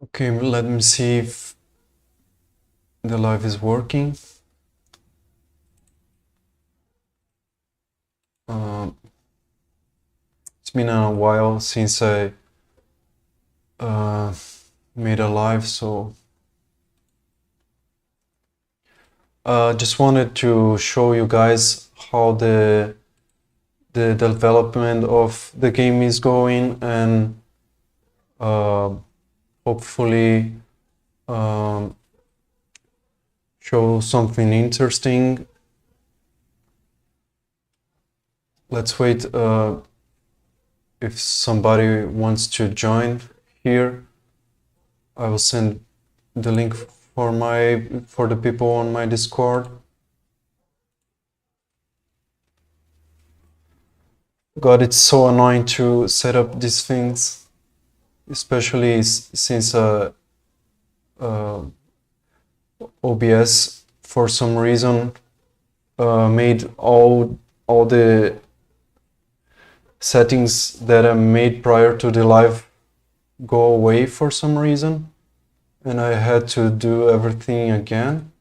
Okay, let me see if the live is working. Uh, it's been a while since I uh, made a live, so just wanted to show you guys how the development of the game is going, and uh, hopefully um, show something interesting. Let's wait if somebody wants to join here. I will send the link for the people on my Discord. God, it's so annoying to set up these things, especially since uh, OBS for some reason made all the settings that I made prior to the live go away for some reason, and I had to do everything again.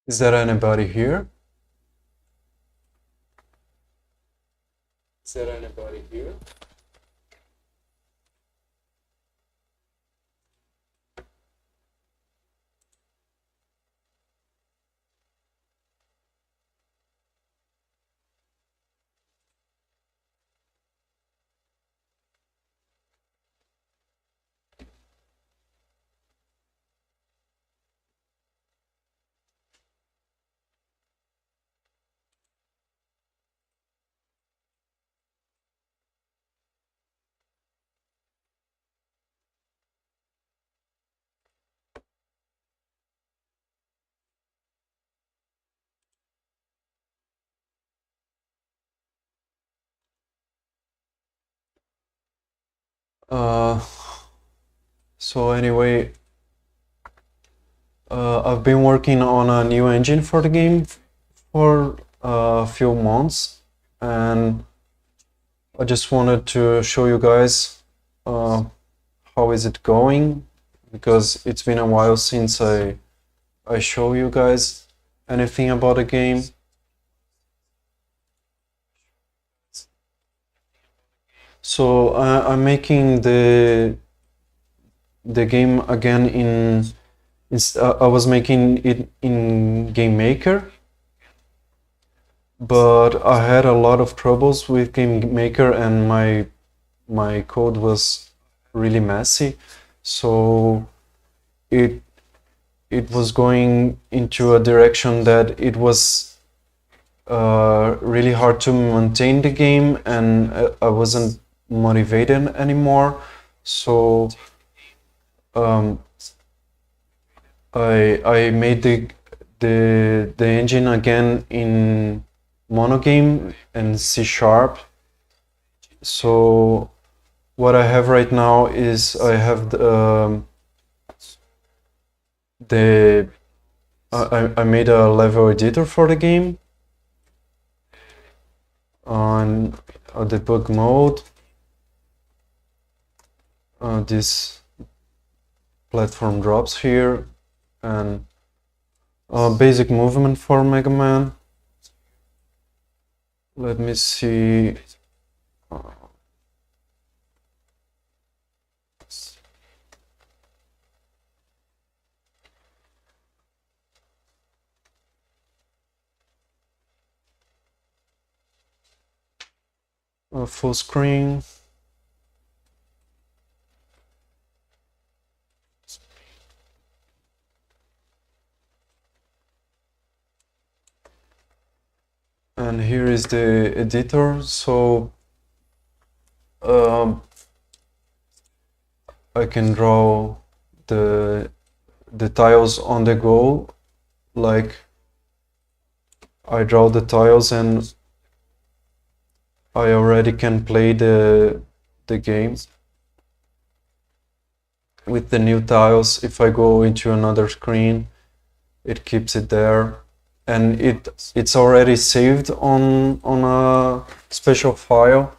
Is there anybody here? Is there anybody here? Uh, so anyway, I've been working on a new engine for the game for a few months, and I just wanted to show you guys uh, how is it going, because it's been a while since I show you guys anything about the game. So I'm making the game again I was making it in Game Maker, but I had a lot of troubles with Game Maker, and my code was really messy, so it it was going into a direction that it was really hard to maintain the game, and I wasn't motivated anymore. So um, I made the engine again in monogame and C sharp. So what I have right now is I have I made a level editor for the game on debug mode. This platform drops here, and basic movement for Mega Man. Let me see. Full screen. And here is the editor. So I can draw the tiles on the go. Like I draw the tiles and I already can play the game with the new tiles. If I go into another screen, it keeps it there, and it's already saved on a special file.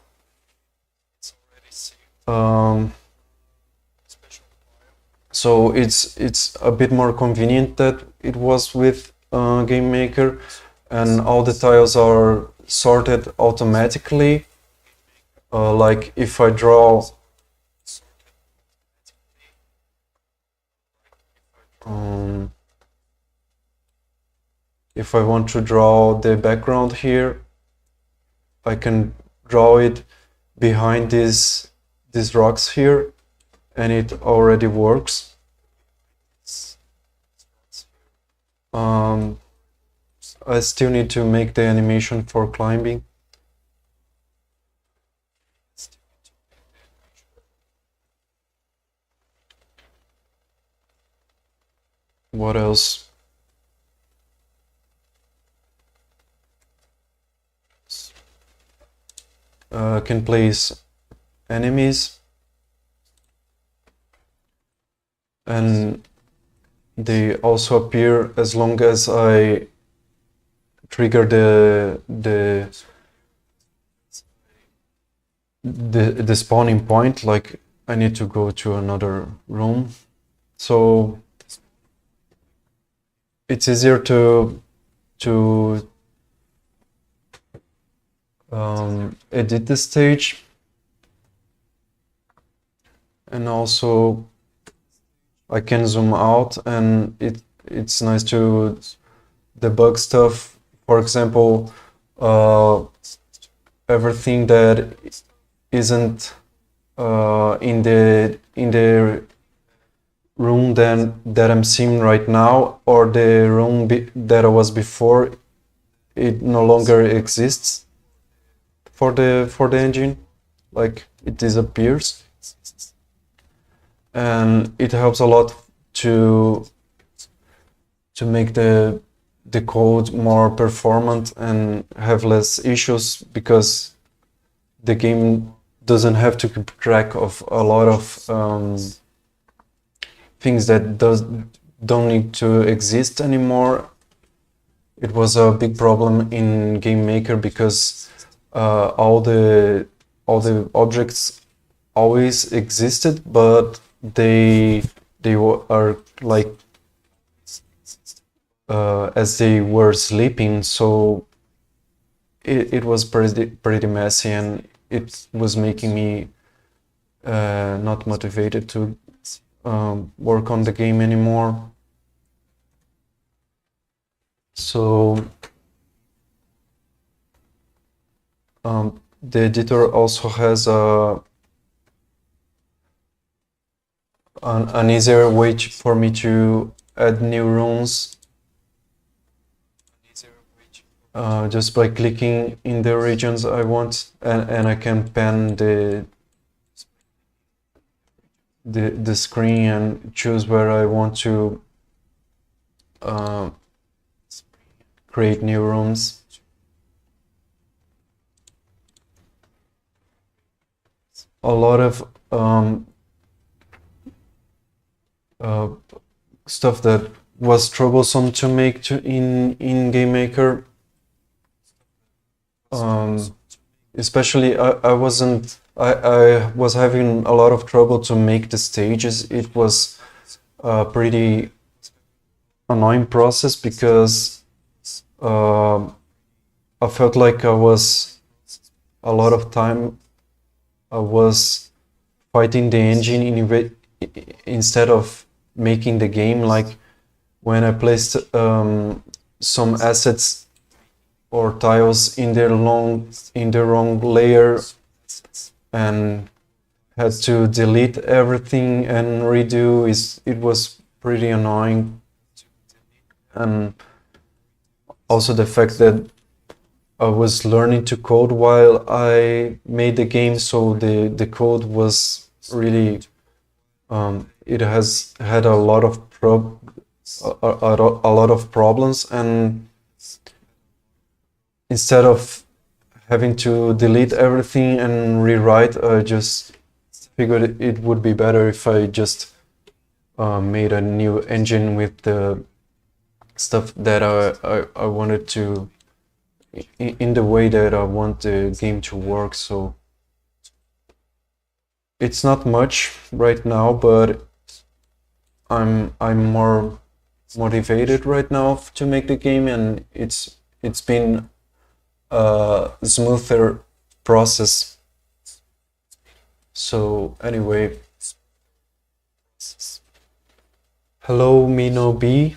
So it's a bit more convenient that it was with Game Maker, and all the tiles are sorted automatically. Like if I draw if I want to draw the background here, I can draw it behind these rocks here, and it already works. I still need to make the animation for climbing. What else? Can place enemies, and they also appear as long as I trigger the spawning point. Like I need to go to another room, so it's easier to edit the stage, and also I can zoom out, and it's nice to debug stuff. For example, everything that isn't in the room that I'm seeing right now, or the room that I was before, it no longer exists for the engine. Like it disappears, and it helps a lot to make the code more performant and have less issues, because the game doesn't have to keep track of a lot of things that don't need to exist anymore. It was a big problem in Game Maker, because all the objects always existed, but they are like as they were sleeping, so it was pretty messy, and it was making me not motivated to work on the game anymore. So the editor also has an easier way for me to add new rooms, just by clicking in the regions I want, and I can pan the the screen and choose where I want to uh, create new rooms. A lot of uh, stuff that was troublesome to make in Game Maker. Especially I was having a lot of trouble to make the stages. It was a pretty annoying process because I felt like I was a lot of time I was fighting the engine instead of making the game. Like when I placed some assets or tiles in the wrong layer and had to delete everything and redo, it was pretty annoying. And also the fact that I was learning to code while I made the game, so the code was really it has had a lot of a lot of problems, and instead of having to delete everything and rewrite, I just figured it would be better if I just made a new engine with the stuff that I wanted to, in the way that I want the game to work. So it's not much right now, but I'm more motivated right now to make the game, and it's been a smoother process. So anyway, hello Mino B.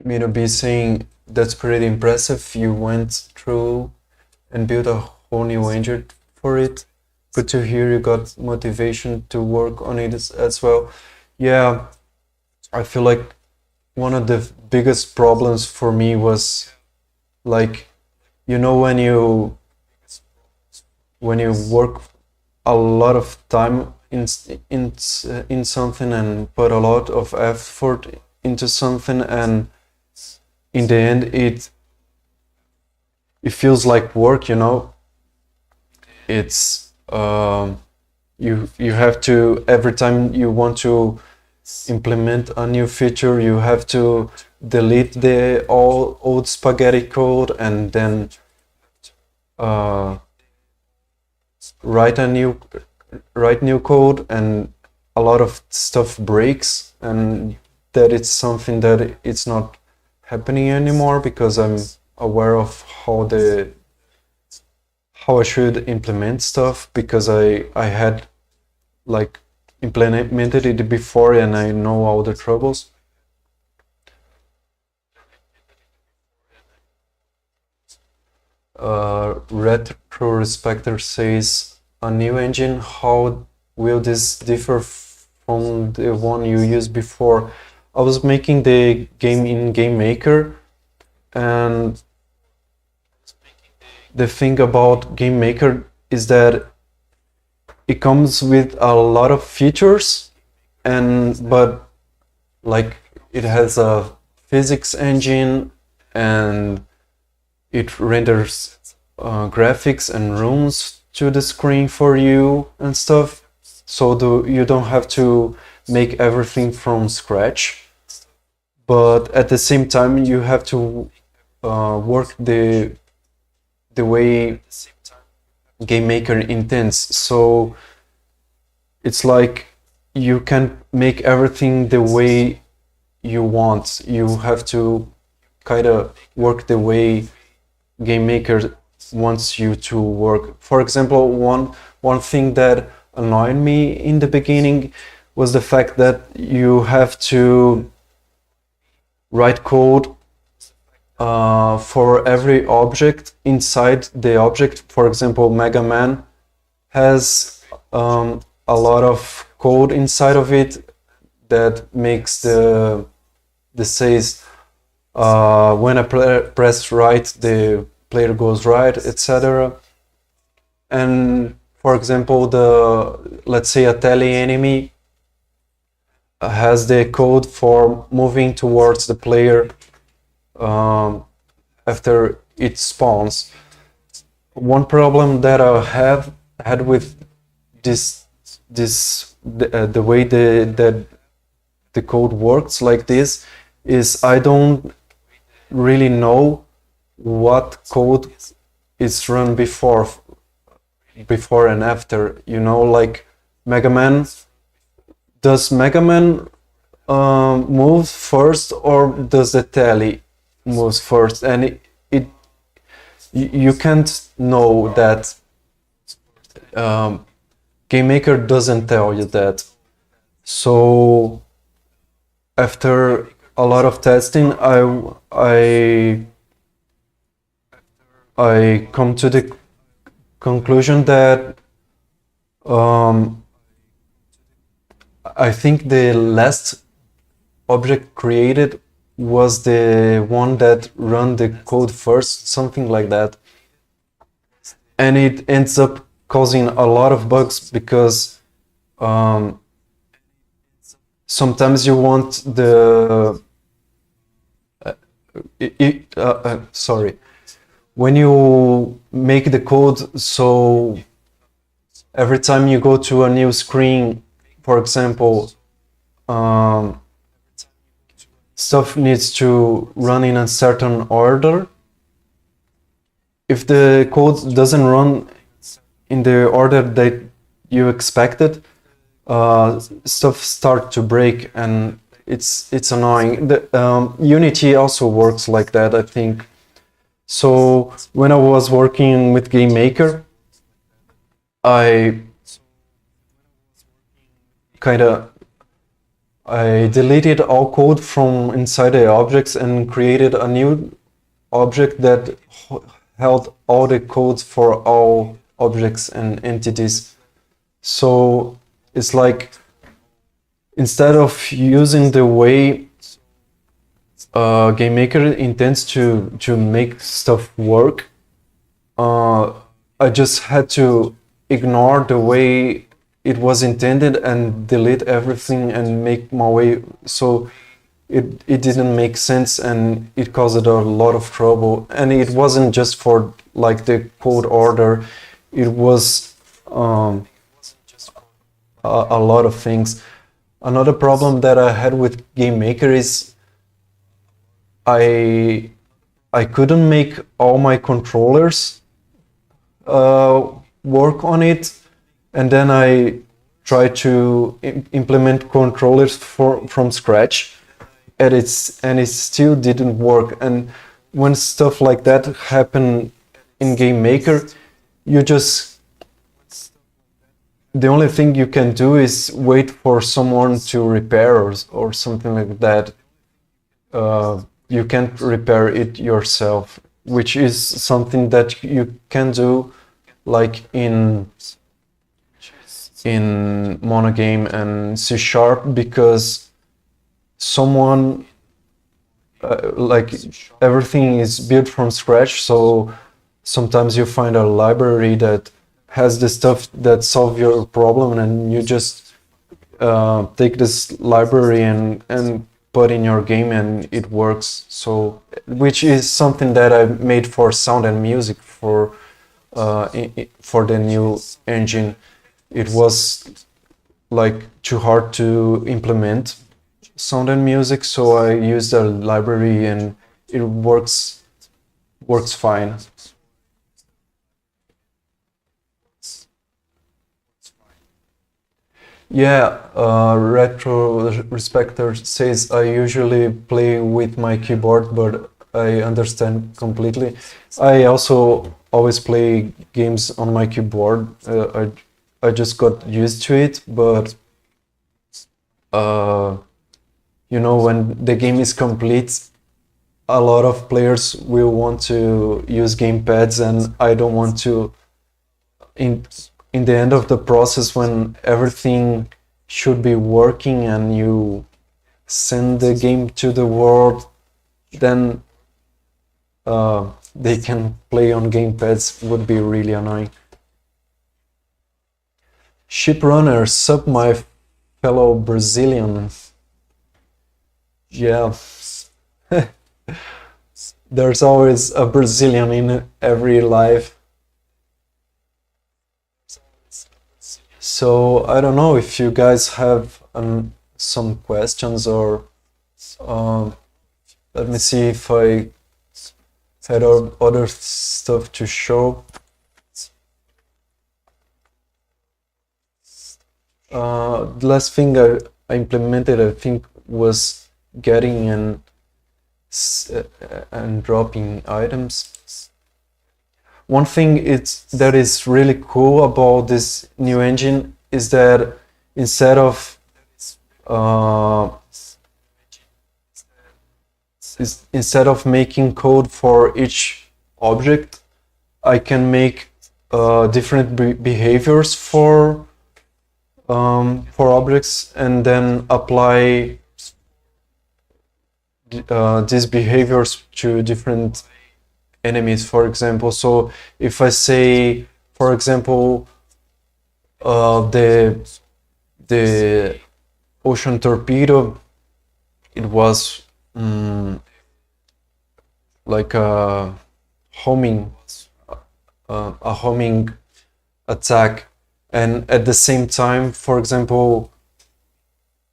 Mino B saying that's pretty impressive. You went through and built a whole new engine for it. Good to hear you got motivation to work on it as well. Yeah, I feel like one of the biggest problems for me was, like, you know, when you work a lot of time in something and put a lot of effort into something, and in the end it feels like work, you know. It's you have to, every time you want to implement a new feature, you have to delete the old spaghetti code and then write new code, and a lot of stuff breaks, and that it's something that it's not happening anymore because I'm aware of how I should implement stuff, because I had like implemented it before and I know all the troubles. Retrospector says, a new engine, how will this differ from the one you used before? I was making the game in Game Maker, and the thing about Game Maker is that it comes with a lot of features, but like it has a physics engine and it renders graphics and rooms to the screen for you and stuff, so you don't have to make everything from scratch. but at the same time you have to work the way game maker intends. So it's like you can make everything the way you want. You have to kind of work the way game maker wants you to work. For example, one thing that annoyed me in the beginning was the fact that you have to write code for every object inside the object. For example, Mega Man has a lot of code inside of it that makes the says when I press right, the player goes right, etc. And for example, let's say a tele enemy has the code for moving towards the player after it spawns. One problem that I have had with the way that the code works like this is I don't really know what code is run before and after. You know, like Mega Man. Does Mega Man move first, or does the tele moves first? And you can't know that. Game Maker doesn't tell you that. So after a lot of testing, I come to the conclusion that I think the last object created was the one that run the code first, something like that. And it ends up causing a lot of bugs because sometimes you want sorry, when you make the code so every time you go to a new screen, for example, stuff needs to run in a certain order. If the code doesn't run in the order that you expected, stuff start to break, and it's annoying. Unity also works like that, I think. So when I was working with Game Maker, I deleted all code from inside the objects and created a new object that held all the codes for all objects and entities. So it's like instead of using the way Game Maker intends to make stuff work, I just had to ignore the way it was intended and delete everything and make my way. So it didn't make sense, and it caused a lot of trouble. And it wasn't just for like the code order, it was a lot of things. Another problem that I had with Game Maker is I couldn't make all my controllers work on it, and then I tried to implement controllers from scratch, and it still didn't work. And when stuff like that happen in Game Maker, the only thing you can do is wait for someone to repair or something like that. You can't repair it yourself, which is something that you can do like in monogame and C#, because someone like everything is built from scratch. So sometimes you find a library that has the stuff that solve your problem, and you just take this library and put in your game, and it works. So which is something that I made for sound and music for the new engine. It was like too hard to implement, sound and music, so I use the library and it works fine. Yeah, Retro Respecter says I usually play with my keyboard, but I understand completely. I also always play games on my keyboard. I just got used to it, but uh, you know, when the game is complete, a lot of players will want to use gamepads, and I don't want to. In in the end of the process, when everything should be working and you send the game to the world, then they can play on gamepads would be really annoying. Shiprunner, sup my fellow Brazilian. Yeah, there's always a Brazilian in every life. So I don't know if you guys have some questions or um, let me see if I had other stuff to show. The last thing I implemented, I think, was getting and dropping items. One thing that is really cool about this new engine is that instead of uh, instead of making code for each object, I can make different behaviors for objects and then apply these behaviors to different enemies, for example. So if I say, for example, the ocean torpedo, it was like homing a homing attack, and at the same time, for example,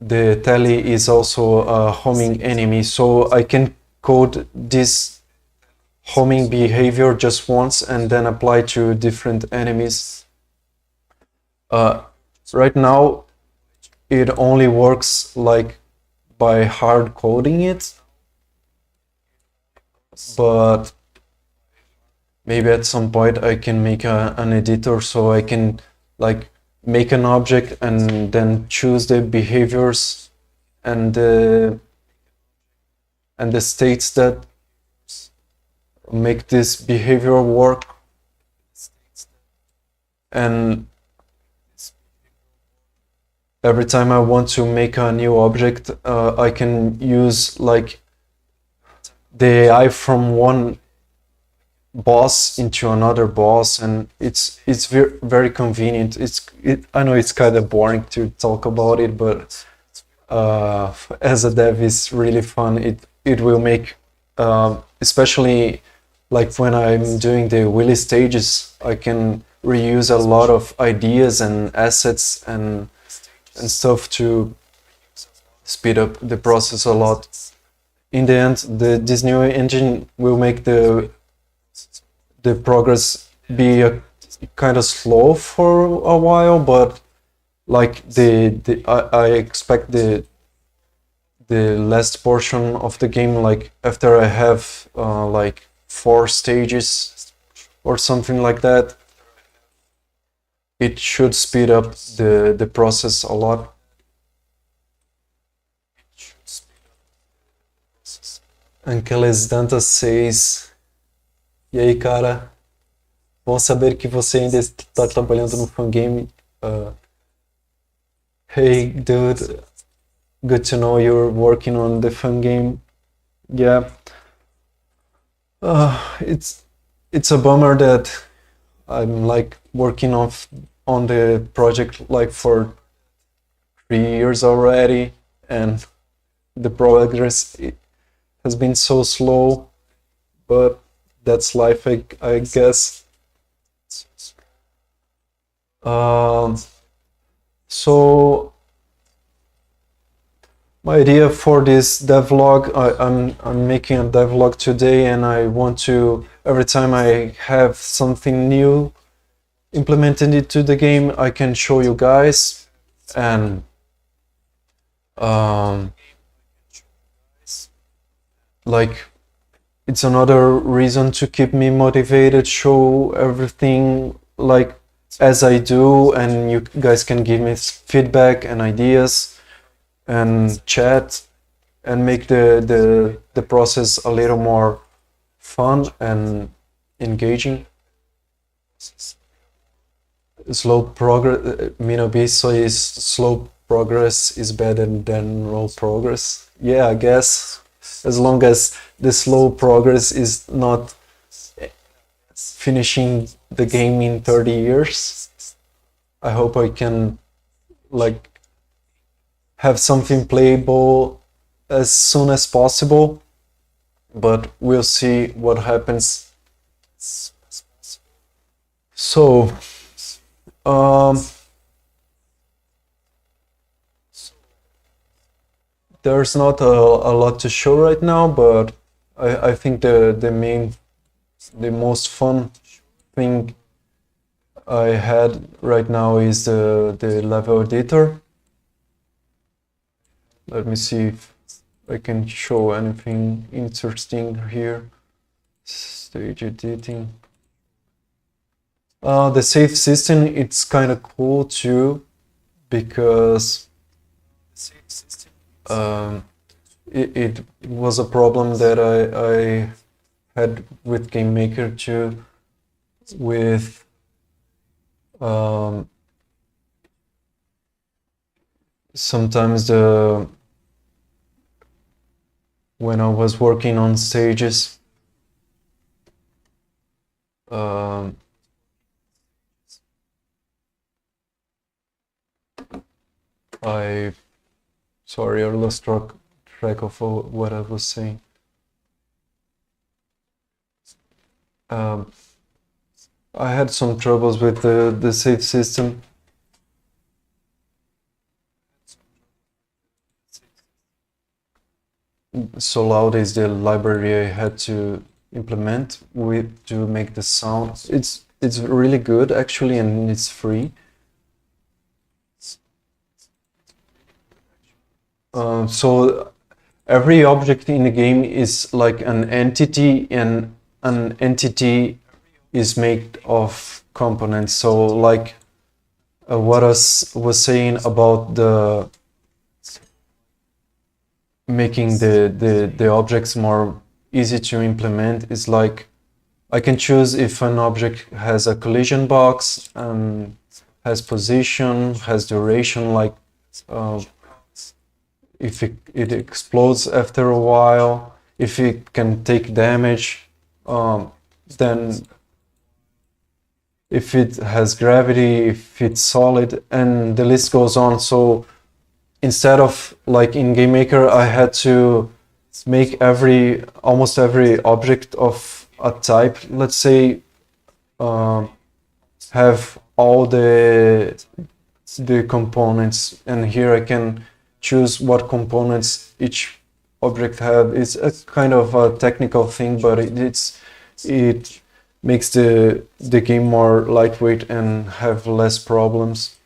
the tele is also a homing enemy, so I can code this homing behavior just once and then apply to different enemies. Right now it only works like by hard coding it, but maybe at some point I can make an editor so I can like make an object and then choose the behaviors and the states that make this behavior work, and every time I want to make a new object, I can use like the AI from one boss into another boss, and it's very convenient. I know it's kind of boring to talk about it, but as a dev, it's really fun. It will make especially like when I'm doing the wheelie stages, I can reuse a lot of ideas and assets and stuff to speed up the process a lot. In the end, this new engine will make the progress be kind of slow for a while, but like I expect the last portion of the game, like after I have like 4 stages or something like that, it should speed up the process a lot. Ankeles Dantas says, e aí, cara, bom saber que você ainda está trabalhando no fangame. Hey, dude, good to know you're working on the fangame. Yeah, it's a bummer that I'm like working on the project like for 3 years already, and the progress has been so slow, but that's life, I guess. So My idea for this devlog, I'm making a devlog today, and I want to, every time I have something new implemented into the game, I can show you guys, and like it's another reason to keep me motivated, show everything like as I do, and you guys can give me feedback and ideas and chat and make the process a little more fun and engaging. Slow progress, Minobiso is slow progress is better than no progress. Yeah, I guess as long as the slow progress is not finishing the game in 30 years. I hope I can like have something playable as soon as possible, but we'll see what happens. So there's not a lot to show right now, but I think the most fun thing I had right now is the level editor. Let me see if I can show anything interesting here. Stage editing. The save system, it's kind of cool too, because it was a problem that I had with Game Maker too, with sometimes when I was working on stages, sorry, I lost track of what I was saying. I had some troubles with the save system. So loud is the library I had to implement to make the sound. It's really good actually, and it's free. So every object in the game is like an entity, and an entity is made of components. So like what I was saying about the making the objects more easy to implement is like I can choose if an object has a collision box, has position, has duration, like if it explodes after a while, if it can take damage, then if it has gravity, if it's solid, and the list goes on. So instead of like in Game Maker, I had to make almost every object of a type, let's say, have all the components, and here I can choose what components each object have. It's a kind of a technical thing, but it makes the game more lightweight and have less problems.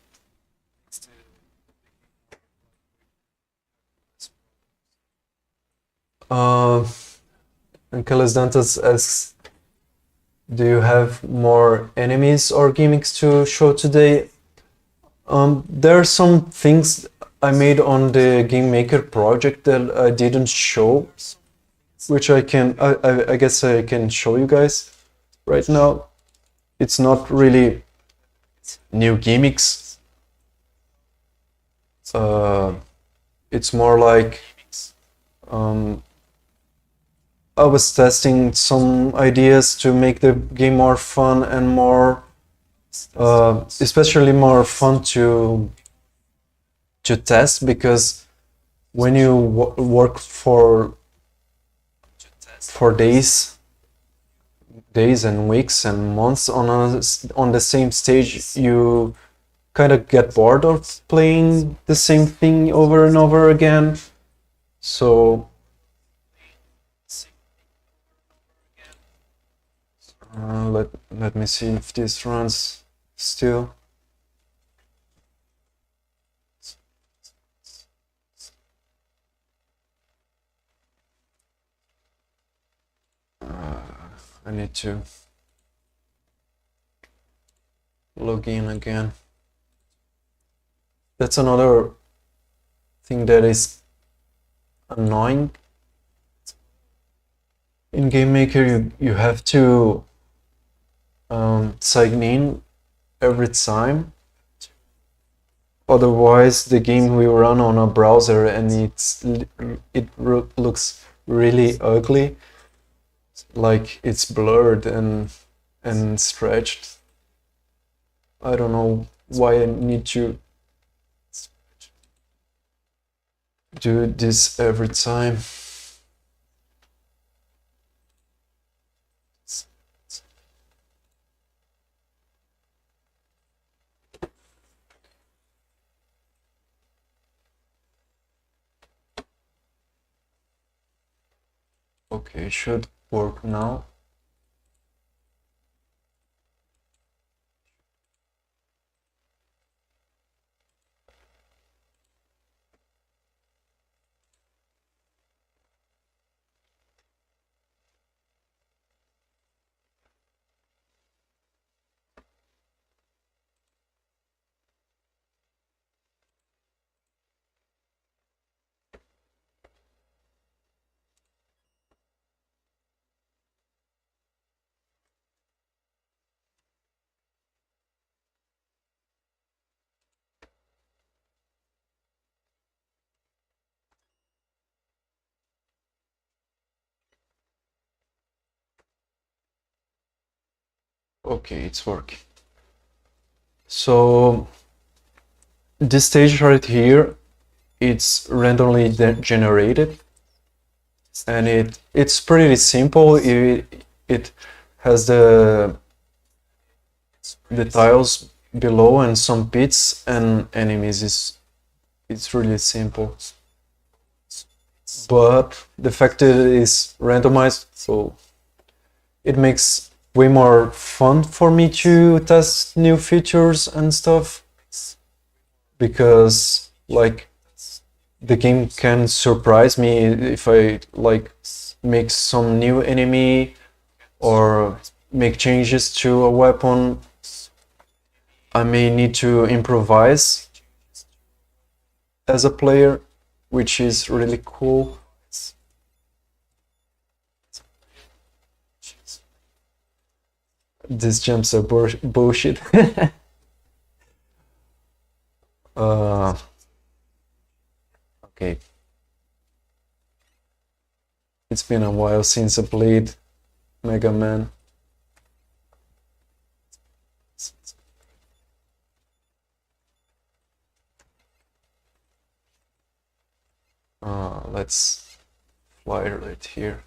And Dantas asks, do you have more enemies or gimmicks to show today? There are some things I made on the Game Maker project that I didn't show, which I guess I can show you guys right now. It's not really new gimmicks. It's more like I was testing some ideas to make the game more fun and more, especially more fun to test, because when you work for days and weeks and months on the same stage, you kind of get bored of playing the same thing over and over again. So let me see if this runs still. I need to log in again. That's another thing that is annoying. In Game Maker, you have to sign in every time. Otherwise, the game will run on a browser and it looks really ugly, like it's blurred and stretched. I don't know why I need to do this every time. Okay, should work now. Okay, it's working. So this stage right here, it's randomly generated, and it's pretty simple. It has the tiles below and some pits and enemies. It's really simple. But the fact that it is randomized, so it makes way more fun for me to test new features and stuff, because like the game can surprise me if I like make some new enemy or make changes to a weapon. I may need to improvise as a player, which is really cool. These jumps are bullshit. Okay. It's been a while since I played Mega Man. Let's fly right here.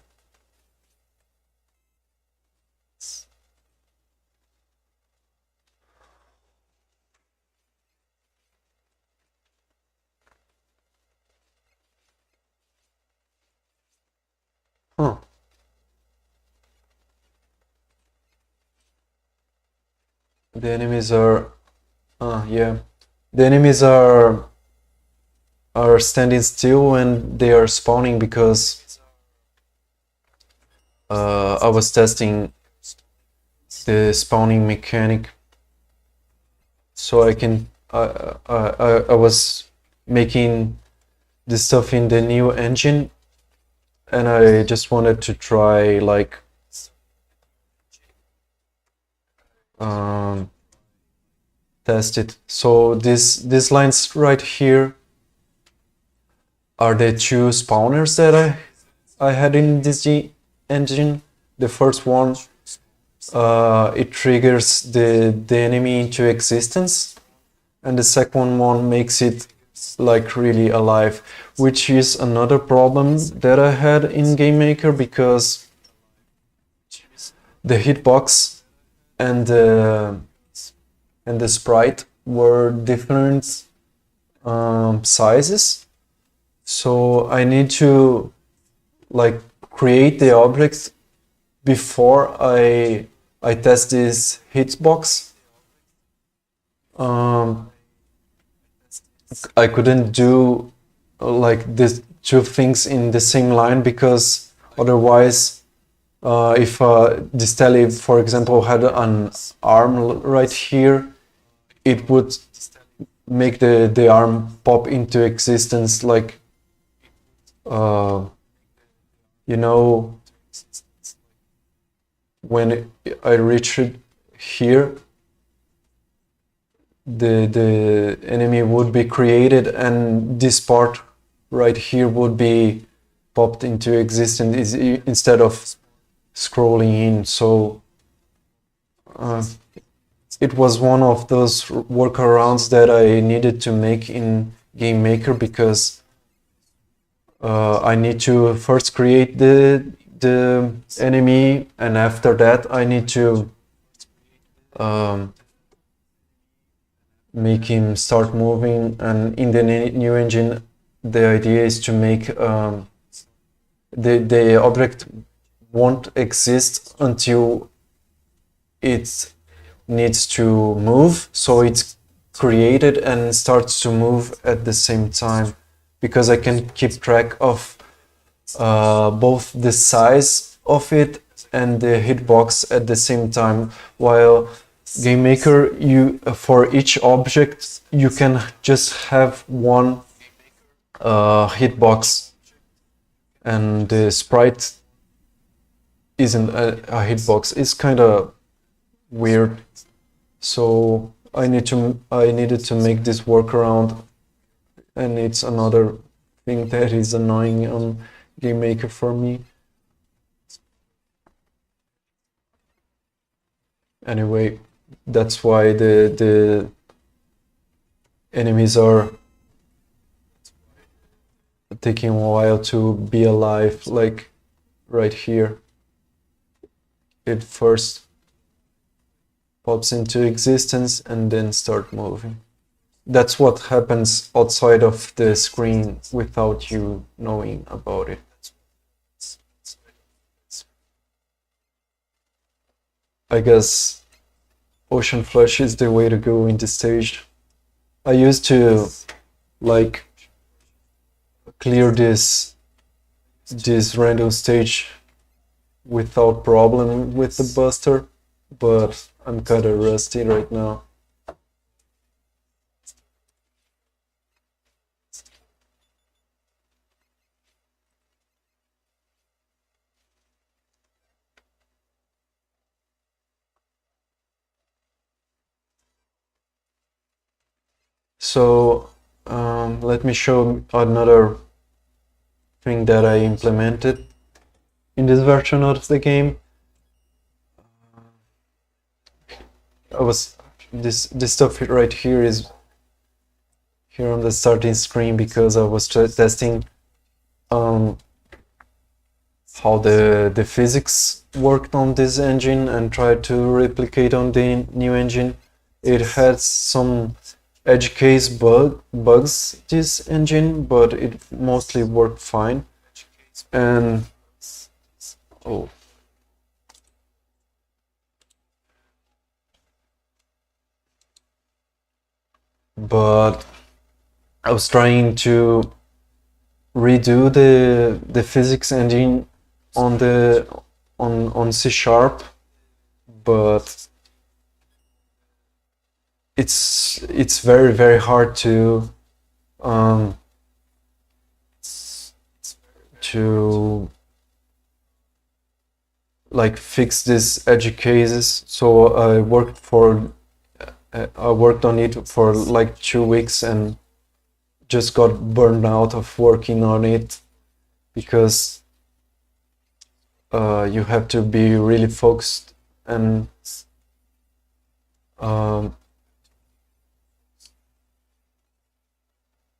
Huh. The enemies are... yeah. The enemies are standing still when they are spawning, because I was testing the spawning mechanic, so I was making this stuff in the new engine, and I just wanted to try like test it. So these lines right here are the two spawners that I had in this engine. The first one, it triggers the enemy into existence, and the second one makes it like really alive, which is another problem that I had in Game Maker, because the hitbox and the sprite were different sizes. So I need to like create the object before I test this hitbox. I couldn't do like these two things in the same line because otherwise, if this tele, for example, had an arm right here, it would make the arm pop into existence, like you know, when I reach it here, the enemy would be created and this part right here would be popped into existence instead of scrolling in. So it was one of those workarounds that I needed to make in Game Maker because I need to first create the enemy, and after that I need to make him start moving. And in the new engine, the idea is to make the object won't exist until it needs to move, so it's created and starts to move at the same time, because I can keep track of both the size of it and the hitbox at the same time. While Game Maker, you for each object you can just have one hitbox, and the sprite isn't a hitbox. It's kind of weird. So I needed to make this workaround, and it's another thing that is annoying on Game Maker for me. Anyway, that's why the enemies are taking a while to be alive, like right here. It first pops into existence and then start moving. That's what happens outside of the screen without you knowing about it. I guess Ocean Flush is the way to go in this stage. I used to like clear this random stage without problem with the Buster, but I'm kinda rusty right now. So let me show another thing that I implemented in this version of the game. This stuff right here is here on the starting screen because I was testing how the physics worked on this engine and tried to replicate on the new engine. It had some edge case bugs, this engine, but it mostly worked fine. And but I was trying to redo the physics engine on C#, but it's very hard to like fix these edge cases. So I worked on it for like 2 weeks and just got burned out of working on it, because you have to be really focused and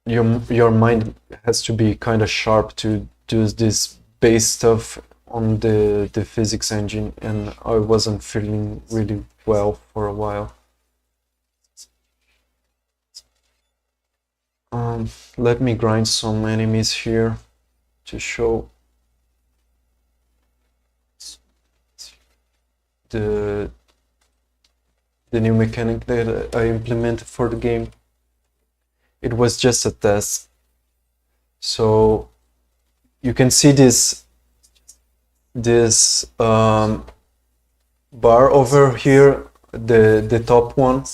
your mind has to be kind of sharp to do this base stuff on the physics engine, and I wasn't feeling really well for a while. Let me grind some enemies here to show the new mechanic that I implemented for the game. It was just a test. So you can see this bar over here, the top one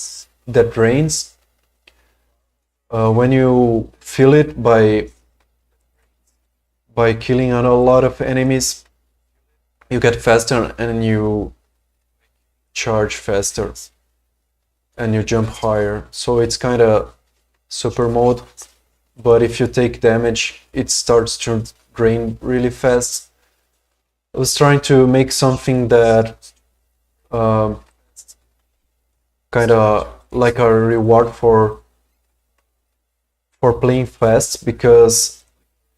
that drains. When you fill it by killing a lot of enemies, you get faster and you charge faster and you jump higher. So it's kind of super mode, but if you take damage, it starts to drain really fast. I was trying to make something that kind of like a reward for playing fast, because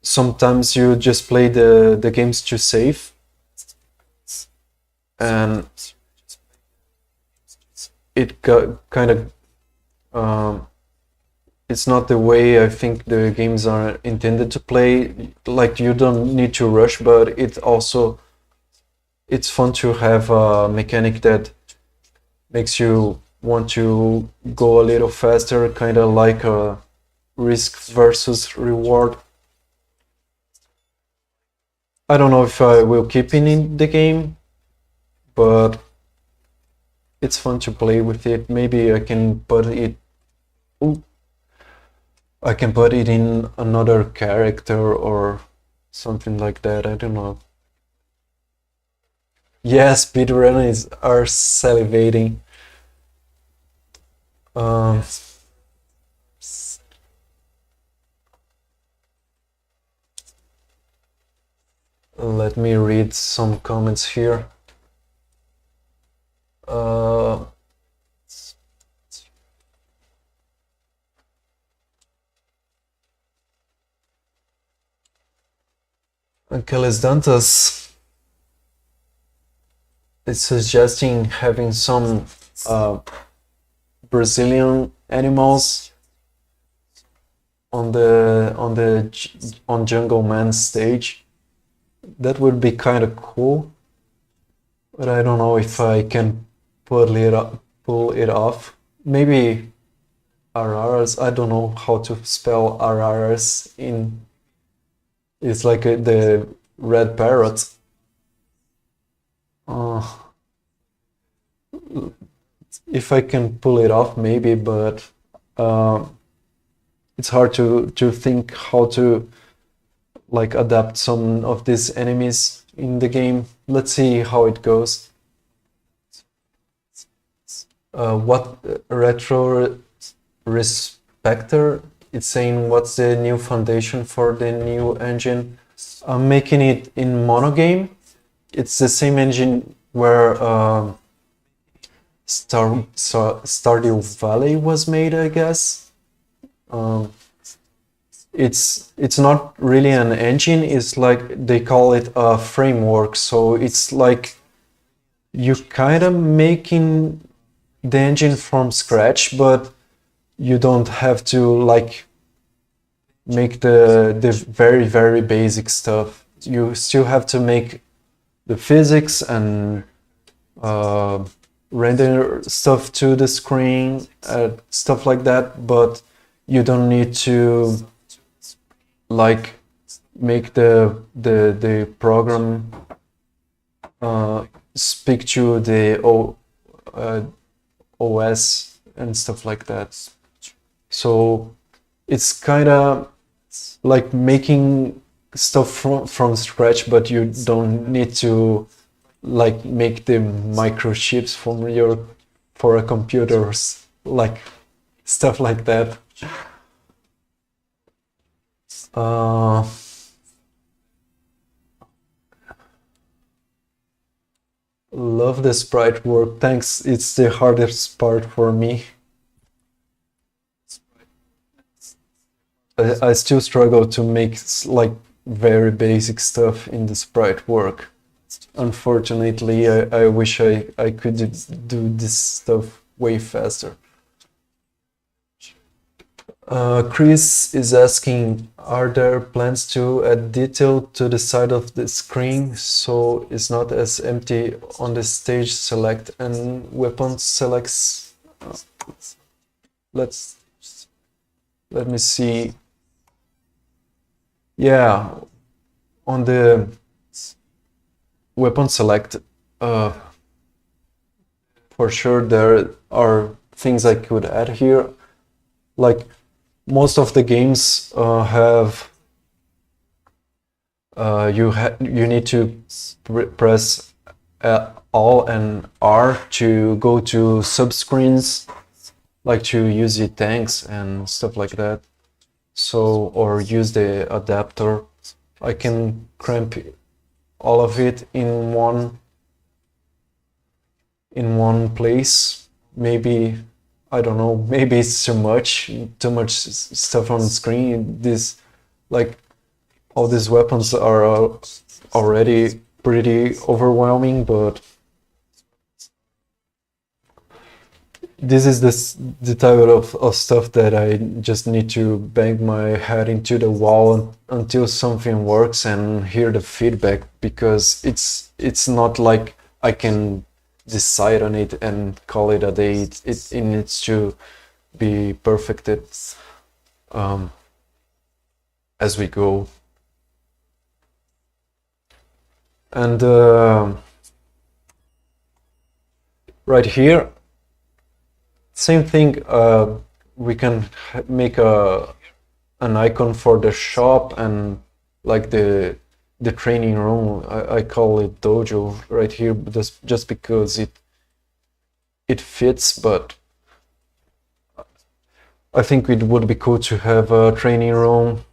sometimes you just play the games too safe, and it kind of it's not the way I think the games are intended to play. Like, you don't need to rush, but it's fun to have a mechanic that makes you want to go a little faster, kind of like a risk versus reward. I don't know if I will keep it in the game, but it's fun to play with it. Maybe I can put it... Ooh. I can put it in another character or something like that, I don't know. Yes, speedrunners are salivating. Let me read some comments here. Aqueles Dantas is suggesting having some Brazilian animals on Jungle Man stage. That would be kind of cool, but I don't know if I can pull it off. Maybe araras. I don't know how to spell araras in. It's like the red parrot. If I can pull it off, maybe, but it's hard to think how to like adapt some of these enemies in the game. Let's see how it goes. What retro respecter? It's saying what's the new foundation for the new engine. I'm making it in monogame. It's the same engine where Stardew Valley was made, I guess. It's not really an engine. It's like they call it a framework. So it's like you kind of making the engine from scratch, but you don't have to like make the very basic stuff. You still have to make the physics and render stuff to the screen, stuff like that, but you don't need to like make the program speak to the OS and stuff like that. So it's kind of like making stuff from scratch, but you don't need to like make the microchips for a computer, like stuff like that. Love the sprite work. Thanks. It's the hardest part for me. I still struggle to make like very basic stuff in the sprite work. Unfortunately, I wish I could do this stuff way faster. Chris is asking, are there plans to add detail to the side of the screen so it's not as empty on the stage select and weapon selects? Let's let me see. Yeah, on the weapon select, uh, for sure there are things I could add here. Like most of the games have you need to press Alt and R to go to subscreens, like to use the tanks and stuff like that. So, or use the adapter. I can cramp all of it in one place. Maybe, I don't know, maybe it's too much stuff on the screen. This, like, all these weapons are already pretty overwhelming, but this is the type of stuff that I just need to bang my head into the wall until something works and hear the feedback, because it's not like I can decide on it and call it a day. It needs to be perfected as we go. And right here, same thing. We can make an icon for the shop and like the training room. I call it dojo right here, just because it fits. But I think it would be cool to have a training room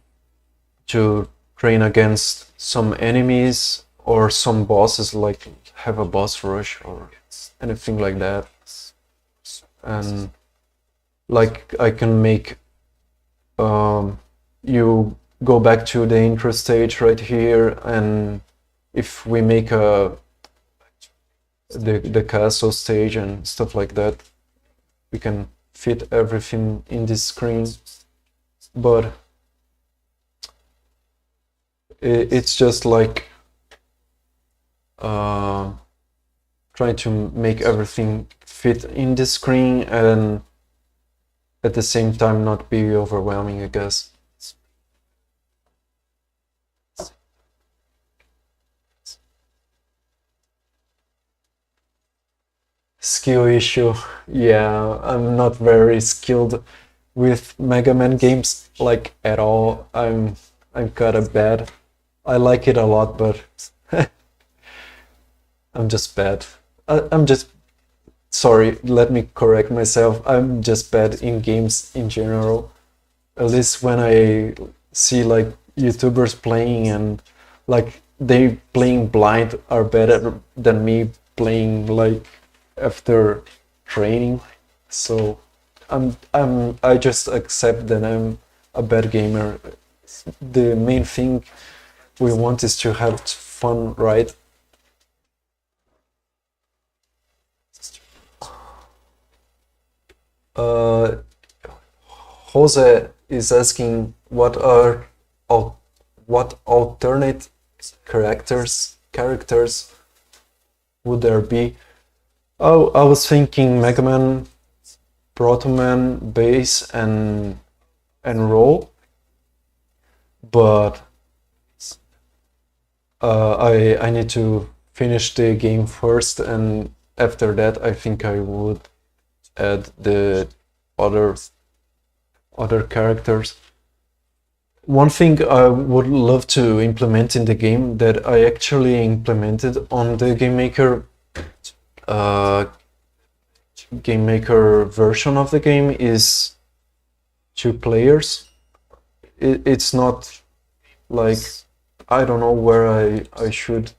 to train against some enemies or some bosses, like have a boss rush or anything like that. And like I can make you go back to the intro stage right here, and if we make the castle stage and stuff like that, we can fit everything in this screen. But it's just like trying to make everything fit in the screen and at the same time not be overwhelming, I guess. Skill issue. Yeah, I'm not very skilled with Mega Man games, like at all. I'm kinda bad. I like it a lot, but I'm just bad. I'm just sorry, let me correct myself. I'm just bad in games in general. At least when I see like YouTubers playing and like they playing blind are better than me playing like after training. So I just accept that I'm a bad gamer. The main thing we want is to have fun, right? Uh, Jose is asking what alternate characters would there be? Oh, I was thinking Mega Man, Proto Man, Bass, and Roll, but I need to finish the game first, and after that I think I would add the other characters. One thing I would love to implement in the game that I actually implemented on the uh, game maker version of the game is 2 players. It's not like, I don't know where I should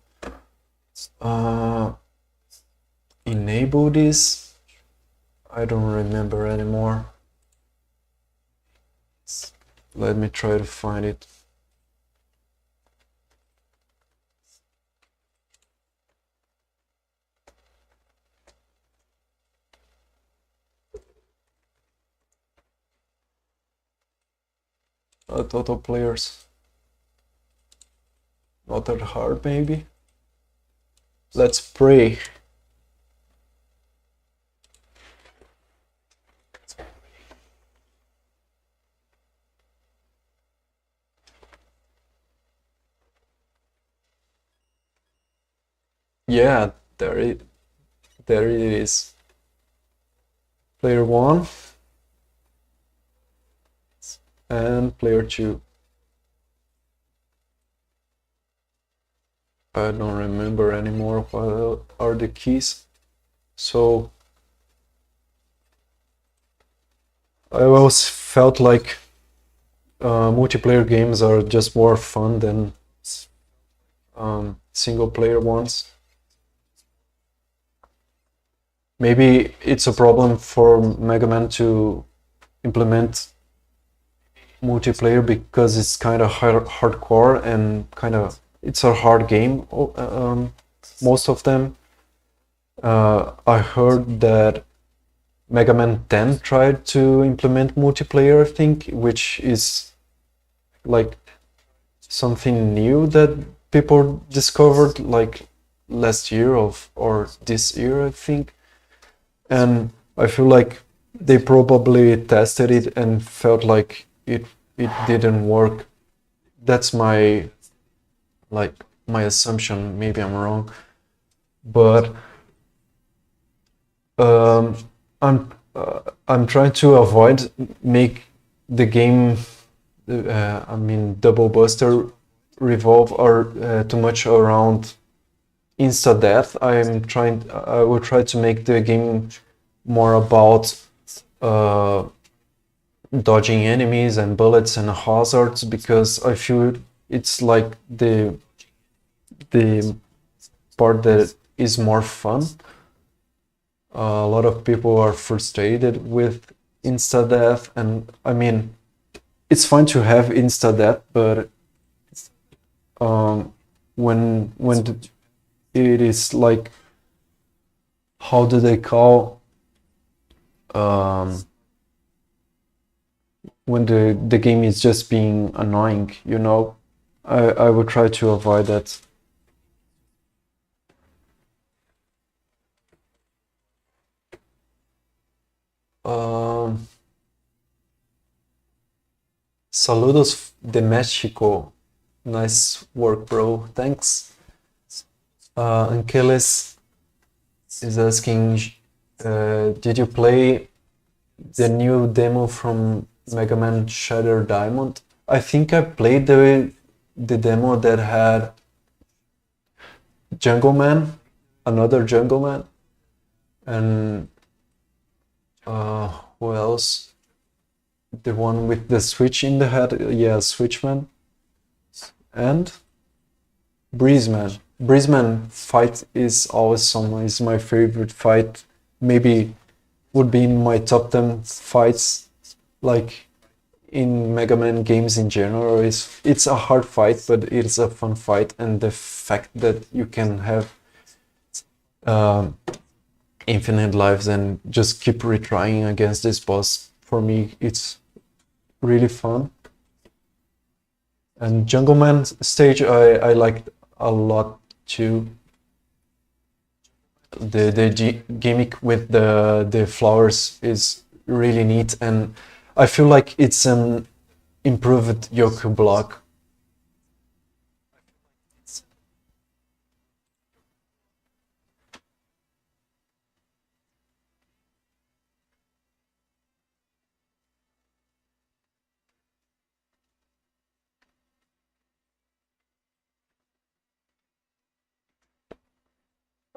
enable this. I don't remember anymore. Let me try to find it. total players. Not that hard, maybe. Let's pray. Yeah, there it is. Player 1 and player 2. I don't remember anymore what are the keys. So I always felt like multiplayer games are just more fun than single player ones. Maybe it's a problem for Mega Man to implement multiplayer because it's kind of hardcore and kind of it's a hard game. Most of them. I heard that Mega Man 10 tried to implement multiplayer, I think, which is like something new that people discovered like last year or this year, I think. And I feel like they probably tested it and felt like it didn't work. That's my assumption. Maybe I'm wrong, but um, I'm trying to avoid make the game I mean Double Buster revolve or too much around insta death. I will try to make the game more about dodging enemies and bullets and hazards because I feel it's like the part that is more fun. A lot of people are frustrated with insta death, and I mean it's fine to have insta death, but when it is like, how do they call, um, when the game is just being annoying, you know? I would try to avoid that. Um, Saludos de Mexico. Nice work, bro. Thanks. Ankeles is asking, did you play the new demo from Mega Man Shattered Diamond? I think I played the demo that had Jungle Man, another Jungle Man, and who else? The one with the switch in the head, yeah, Switchman, and Breezeman. Breezeman fight is awesome. Is my favorite fight. Maybe would be in my top 10 fights, like in Mega Man games in general. It's a hard fight, but it's a fun fight, and the fact that you can have um, infinite lives and just keep retrying against this boss, for me, it's really fun. And Jungle Man stage I liked a lot too. The gimmick with the flowers is really neat, and I feel like it's an improved Yoku block.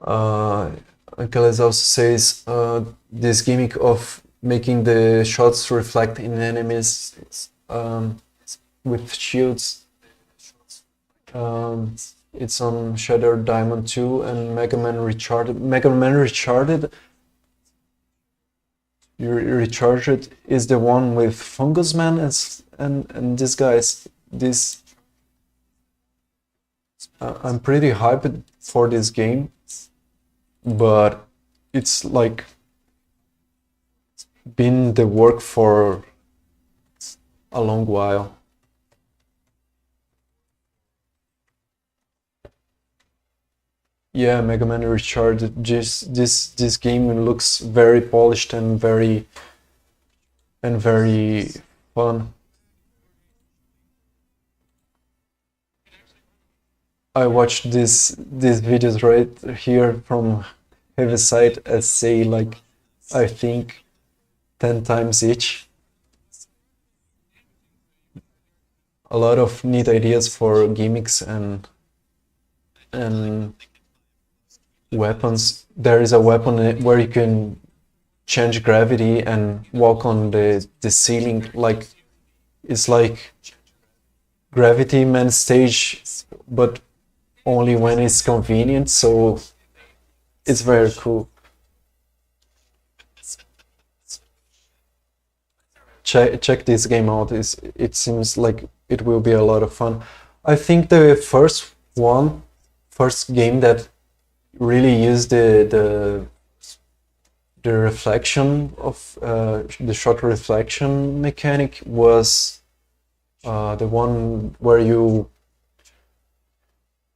Uh, Achilles also says this gimmick of making the shots reflect in enemies with shields. Um, it's on Shattered Diamond 2 and Mega Man Recharged. Mega Man Recharged, Recharged is the one with Fungus Man and this guy's this. I'm pretty hyped for this game, but it's like been the work for a long while. Yeah, Mega Man Recharged. Just this game looks very polished and very fun. I watched these videos right here from Heaviside Essay, like I think 10 times each. A lot of neat ideas for gimmicks and weapons. There is a weapon where you can change gravity and walk on the ceiling, like it's like Gravity Man stage, but only when it's convenient, so it's very cool. Check this game out. It seems like it will be a lot of fun. I think the first game that really used the reflection of the shot reflection mechanic was the one where you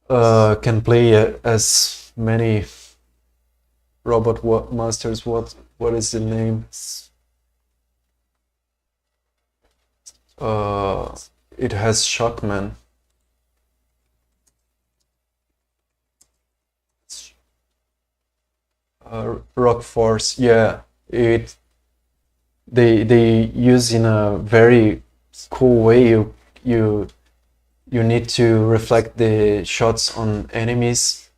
can play as many masters. What is the name? Uh, it has Shockman. Rock Force. Yeah, it they use in a very cool way. You need to reflect the shots on enemies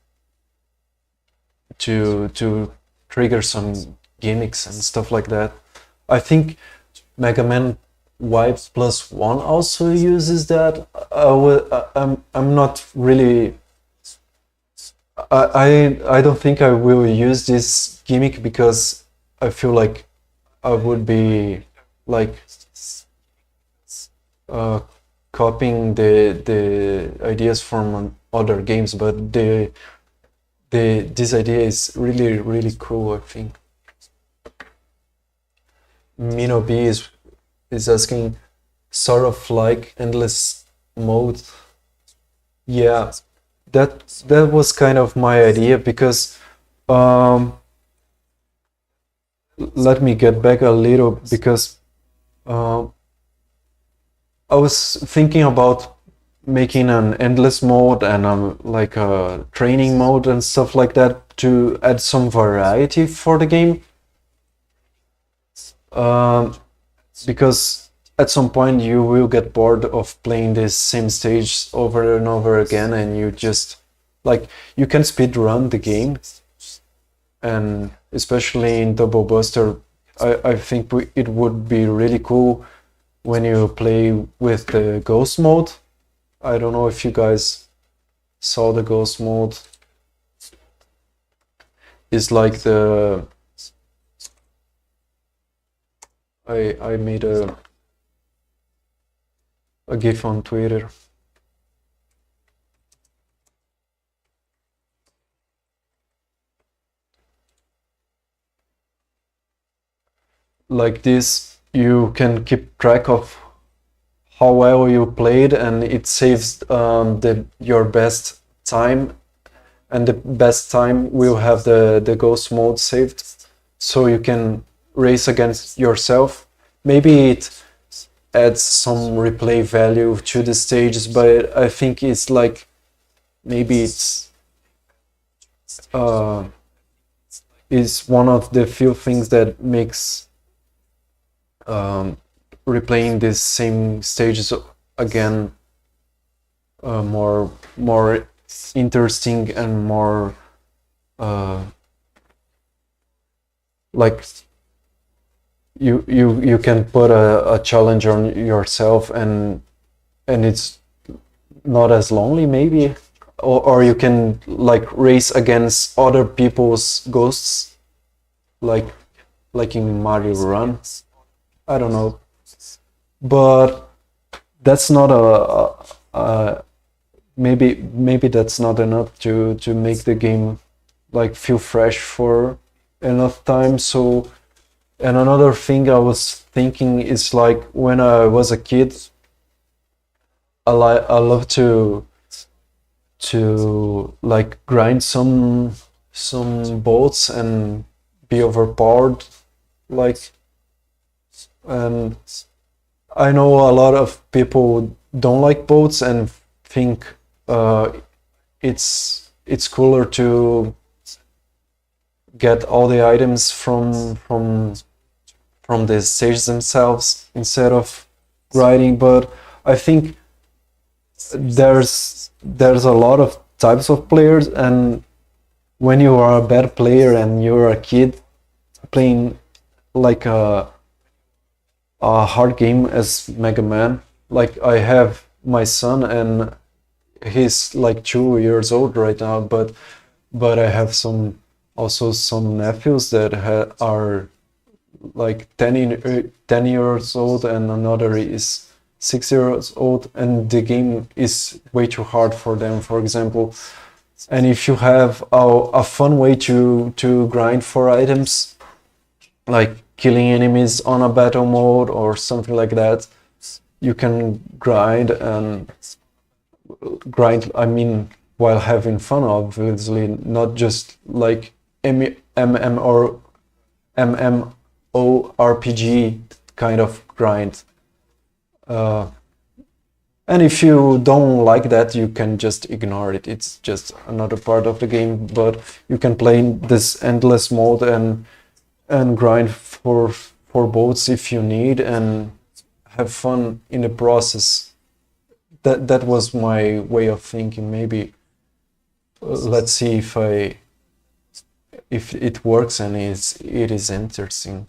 to trigger some gimmicks and stuff like that. I think Mega Man Wipe Plus One also uses that. I'm not really. I don't think I will use this gimmick because I feel like I would be like uh, copying the ideas from other games, but the this idea is really cool. I think Mino B is asking sort of like endless mode. Yeah, that was kind of my idea because um, let me get back a little because uh, I was thinking about making an endless mode and like a training mode and stuff like that to add some variety for the game. Um, because at some point you will get bored of playing this same stage over and over again, and you just like you can speed run the game, and especially in Double Buster, I think it would be really cool when you play with the ghost mode. I don't know if you guys saw the ghost mode. It's like the I made a GIF on Twitter. Like this, you can keep track of how well you played, and it saves your best time, and the best time will have the ghost mode saved, so you can race against yourself. Maybe it adds some replay value to the stages, but I think it's like maybe it's is one of the few things that makes replaying these same stages again more interesting and more like you can put a challenge on yourself, and it's not as lonely maybe, or you can like race against other people's ghosts, like in Mario Run. I don't know, but that's not maybe that's not enough to make the game like feel fresh for enough time. So, and another thing I was thinking is like when I was a kid, I love to to like grind some boats and be overpowered, like. And I know a lot of people don't like boats and think uh, it's cooler to get all the items from the stages themselves instead of grinding. But I think there's a lot of types of players, and when you are a bad player and you're a kid playing like a hard game as Mega Man, like I have my son and he's like 2 years old right now, but I have some nephews that are like 10 years old, and another is 6 years old, and the game is way too hard for them, for example. And if you have a fun way to grind for items, like killing enemies on a battle mode or something like that, you can grind, I mean, while having fun, obviously, not just like MM or MMORPG kind of grind. Uh, and if you don't like that, you can just ignore it. It's just another part of the game, but you can play in this endless mode and grind for boats if you need, and have fun in the process. That was my way of thinking. Maybe let's see if it works and it is interesting.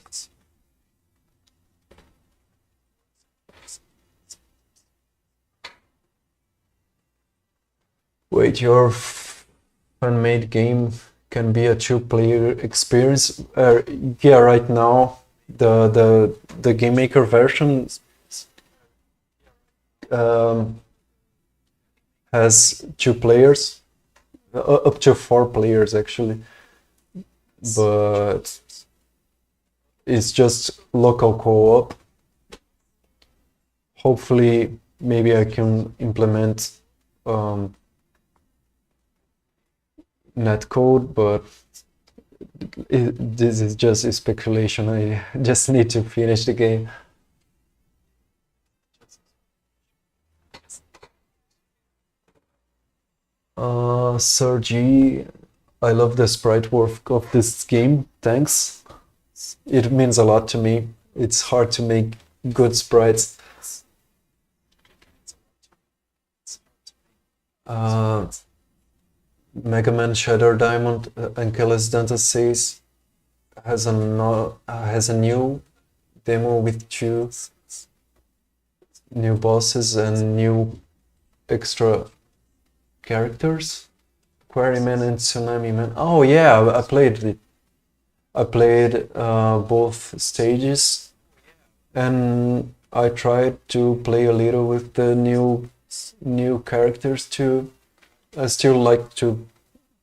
Wait, your fan-made game can be a two-player experience. Yeah, right now the Game Maker version um, has 2 players, up to 4 players actually, but it's just local co-op. Hopefully, maybe I can implement um, netcode, but this is just a speculation. I just need to finish the game. Sergi, I love the sprite work of this game. Thanks. It means a lot to me. It's hard to make good sprites. Uh, Mega Man Shadow Diamond Ankeles Danta says has a new demo with 2 new bosses and new extra characters. Quarryman and Tsunami Man. Oh yeah, I played it. I played both stages, and I tried to play a little with the new characters too. I still like to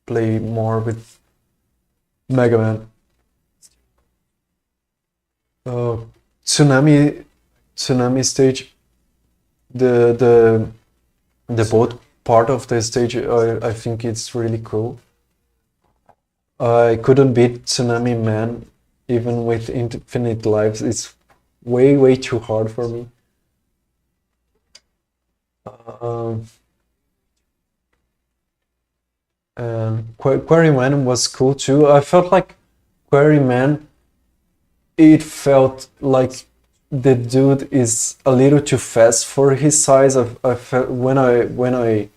play more with Mega Man. Uh, Tsunami stage, the the the boat part of the stage, I think it's really cool. I couldn't beat Tsunami Man even with infinite lives. It's way too hard for me. Um, and Quarryman was cool too. I felt like Quarryman, it felt like the dude is a little too fast for his size. I felt when I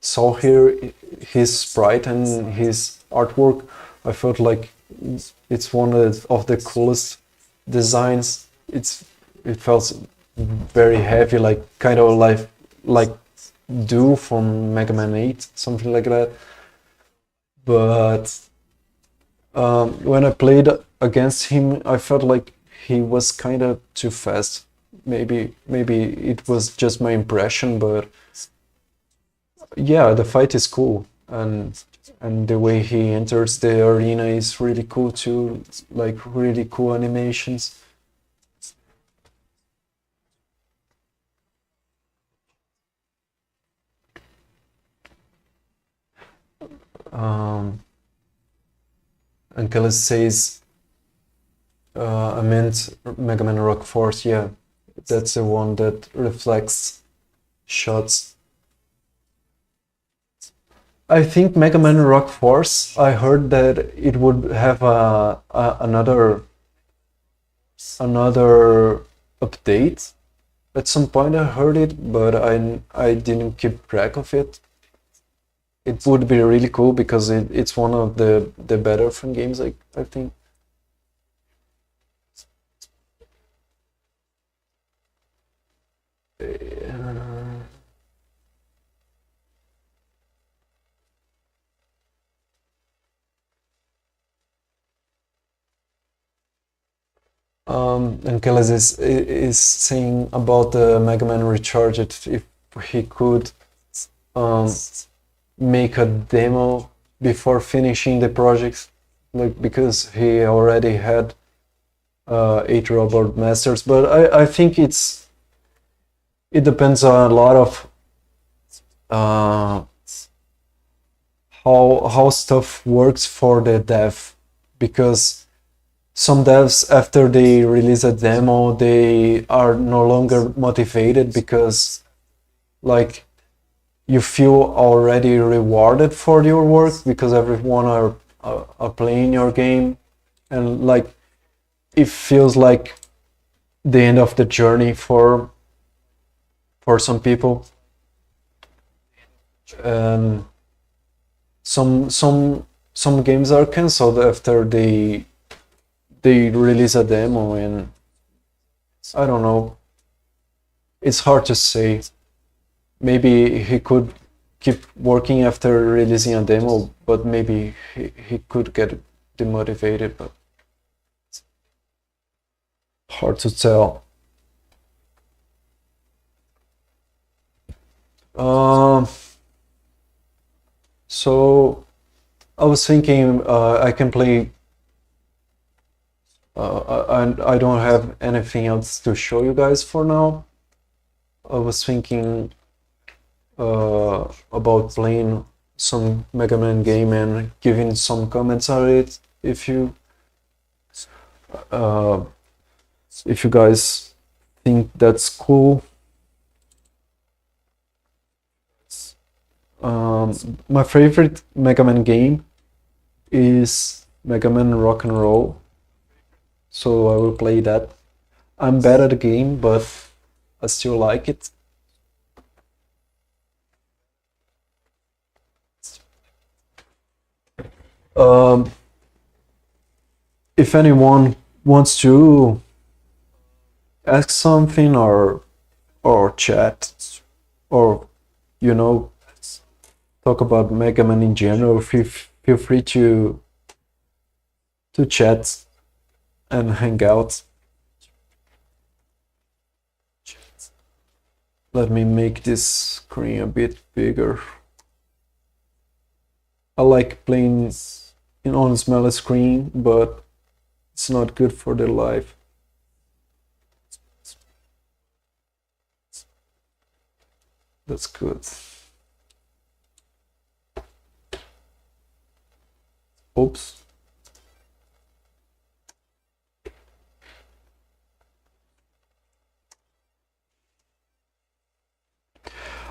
saw here his sprite and his artwork, I felt like it's one of the coolest designs. It felt very heavy, like kind of like Do from Mega Man 8, something like that. But when I played against him, I felt like he was kind of too fast. Maybe it was just my impression, but yeah, the fight is cool, and the way he enters the arena is really cool too. Like really cool animations. Um, Ankelis says, I meant Mega Man Rock Force. Yeah, that's the one that reflects shots. I think Mega Man Rock Force, I heard that it would have another update. At some point I heard it, but I didn't keep track of it. It would be really cool because it's one of the better fun games, I think. And Kellis is saying about the Mega Man Recharge if he could um, make a demo before finishing the project, like because he already had 8 Robot Masters. But I think it depends on a lot of how stuff works for the dev, because some devs, after they release a demo, they are no longer motivated because like you feel already rewarded for your work because everyone are playing your game, and like it feels like the end of the journey for some people. And some games are cancelled after they release a demo, and I don't know. It's hard to say. Maybe he could keep working after releasing a demo, but maybe he could get demotivated, but hard to tell. So I was thinking I can play. I don't have anything else to show you guys for now. I was thinking about playing some Mega Man game and giving some comments on it. Uh, if you guys think that's cool. My favorite Mega Man game is Mega Man Rock and Roll, so I will play that. I'm bad at the game, but I still like it. If anyone wants to ask something or chat or you know talk about Mega Man in general, feel free to chat and hang out. Let me make this screen a bit bigger. I like playing on a smaller screen, but it's not good for the live. That's good. Oops.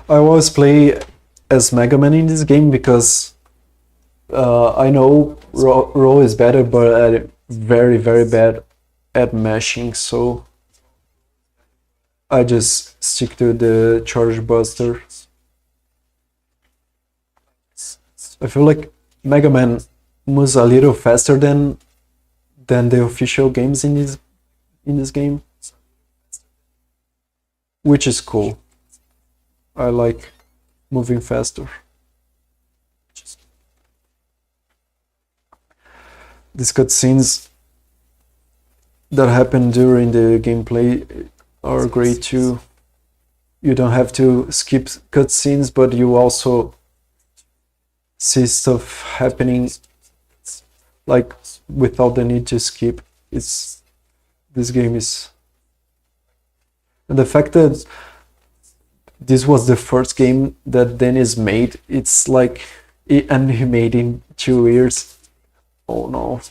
I always play as Mega Man in this game because I know Ro is better, but very, very bad at mashing, so I just stick to the Charge Buster. I feel like Mega Man moves a little faster than the official games in this game, which is cool. I like moving faster. These cutscenes that happen during the gameplay are great too. You don't have to skip cutscenes, but you also see stuff happening like without the need to skip. This game is, and the fact that this was the first game that Dennis made, it's like And he made in 2 years. Oh no.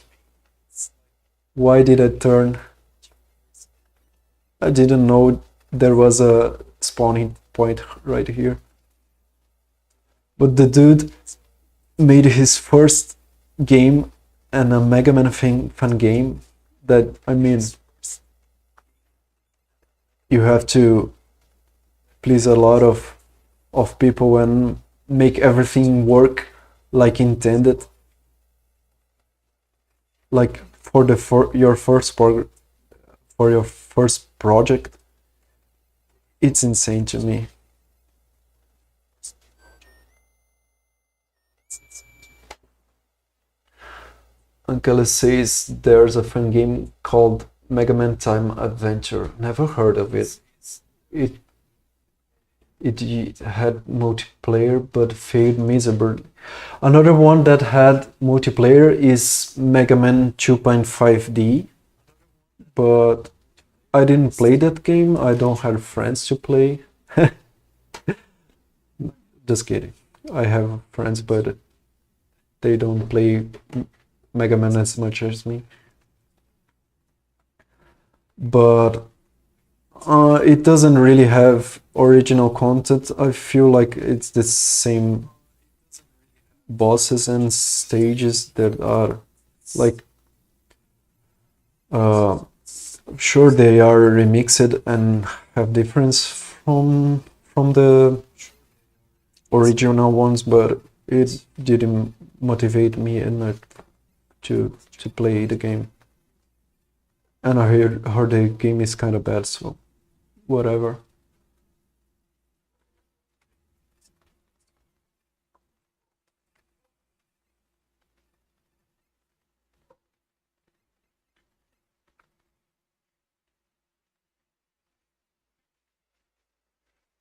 Why did I turn? I didn't know there was a spawning point right here. But the dude made his first game and a Mega Man fan game that, I mean, you have to please a lot of people and make everything work like intended. Like for your first for your first project, it's insane to me. Uncle says there's a fun game called Mega Man Time Adventure. Never heard of it. It it had multiplayer but failed miserably. Another one that had multiplayer is Mega Man 2.5D, but I didn't play that game. I don't have friends to play. Just kidding. I have friends, but they don't play Mega Man as much as me. But it doesn't really have original content. I feel like it's the same bosses and stages that are like sure they are remixed and have difference from the original ones, but it didn't motivate me enough to play the game. And I heard the game is kind of bad, so whatever.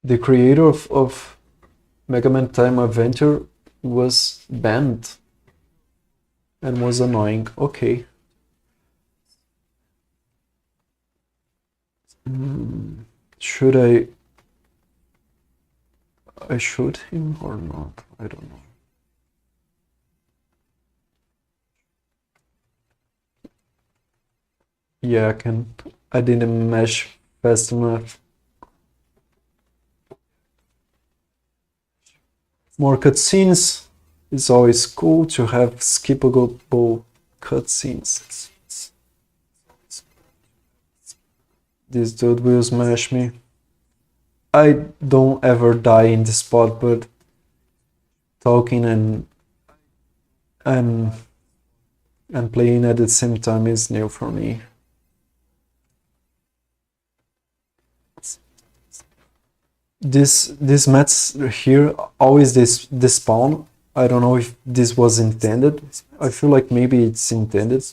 The creator of Mega Man Time Adventure was banned and was annoying. Okay. Should I shoot him or not? I don't know. Yeah, I can. I didn't mesh fast enough. More cutscenes. It's always cool to have skippable cutscenes. This dude will smash me. I don't ever die in this spot, but talking and and playing at the same time is new for me. These mats here always this spawn. I don't know if this was intended. I feel like maybe it's intended.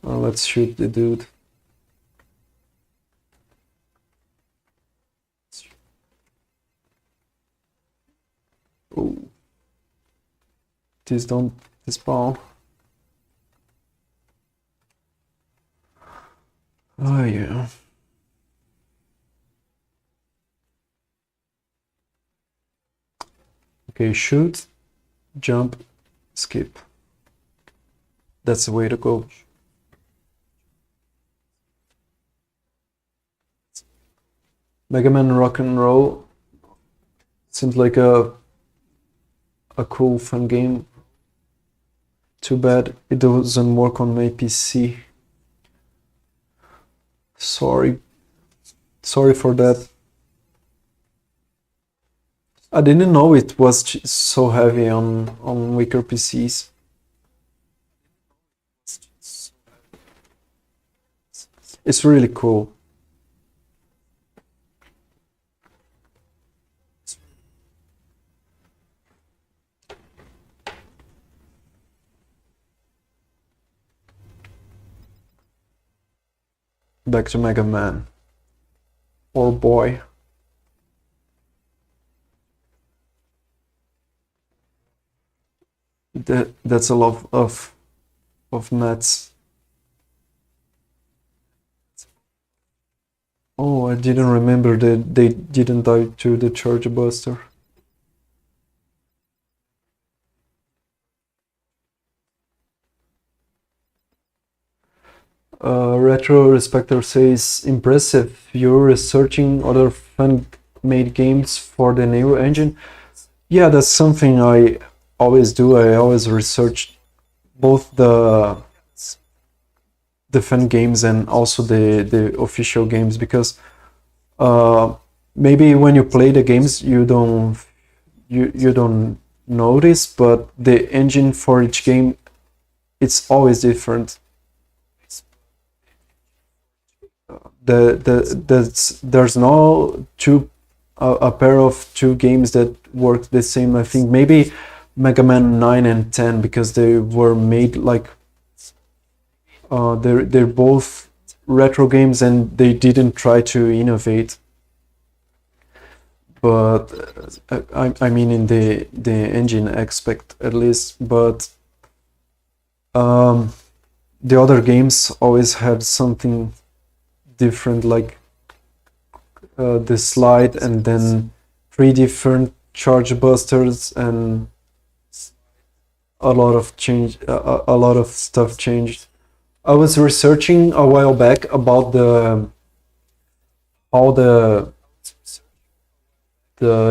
Let's shoot the dude. Oh, please don't spawn. Oh yeah. Okay, shoot, jump, skip. That's the way to go. Mega Man Rock and Roll seems like a cool fun game. Too bad it doesn't work on my PC. Sorry for that. I didn't know it was so heavy on weaker PCs. It's really cool. Back to Mega Man. Or boy. That's a lot of nuts. Oh, I didn't remember that they didn't die to the Charge Buster. Retro Respector says, impressive. You're researching other fan-made games for the new engine. Yeah, that's something I always do. I always research both the fan games and also the official games, because uh, maybe when you play the games you don't notice, but the engine for each game, it's always different. There's no a pair of two games that work the same. I think maybe Mega Man 9 and 10, because they were made like they're both retro games and they didn't try to innovate. But I mean in the engine aspect at least. But the other games always had something different, like the slide, and then three different charge busters, and a lot of change, a lot of stuff changed. I was researching a while back about the how the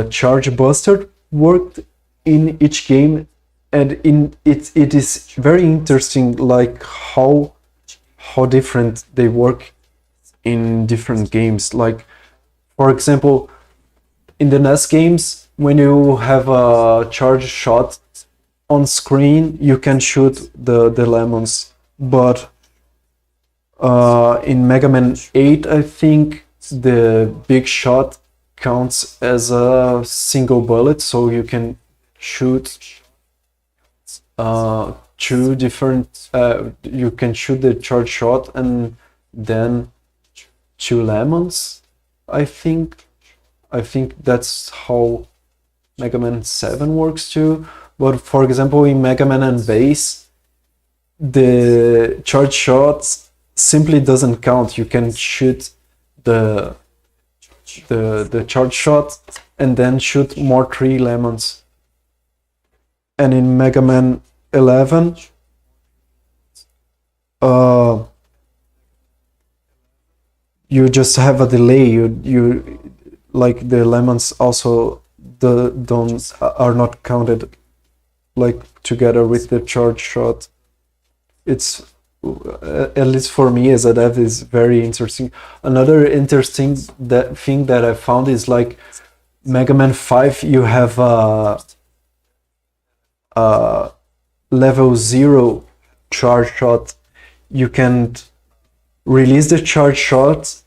charge buster worked in each game, and it is very interesting, like how different they work in different games. Like, for example, in the NES games, when you have a charge shot on screen, you can shoot the lemons. But in Mega Man 8, I think the big shot counts as a single bullet, so you can shoot two different. You can shoot the charge shot and then two lemons. I think. I think that's how Mega Man 7 works too. But for example, in Mega Man and Base, the charge shots simply doesn't count. You can shoot the the charge shot and then shoot more three lemons. And in Mega Man 11, uh, you just have a delay. You like the lemons also don't are not counted like together with the charge shot. It's at least for me as a dev is very interesting. Another interesting that thing that I found is like Mega Man 5, you have a level 0 charge shot. You can release the charge shot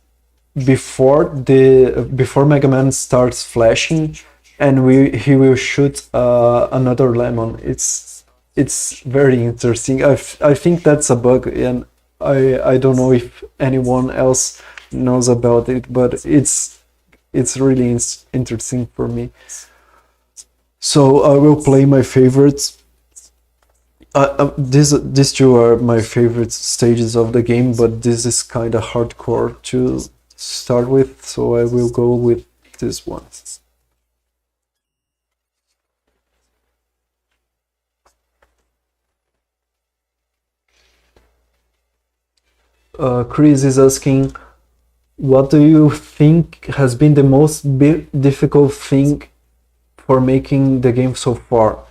before Mega Man starts flashing, and he will shoot another lemon. It's very interesting. I think that's a bug, and I don't know if anyone else knows about it, but it's really interesting for me. So I will play my favorites. These two are my favorite stages of the game, but this is kind of hardcore to start with, so I will go with this one. Chris is asking, what do you think has been the most difficult thing for making the game so far?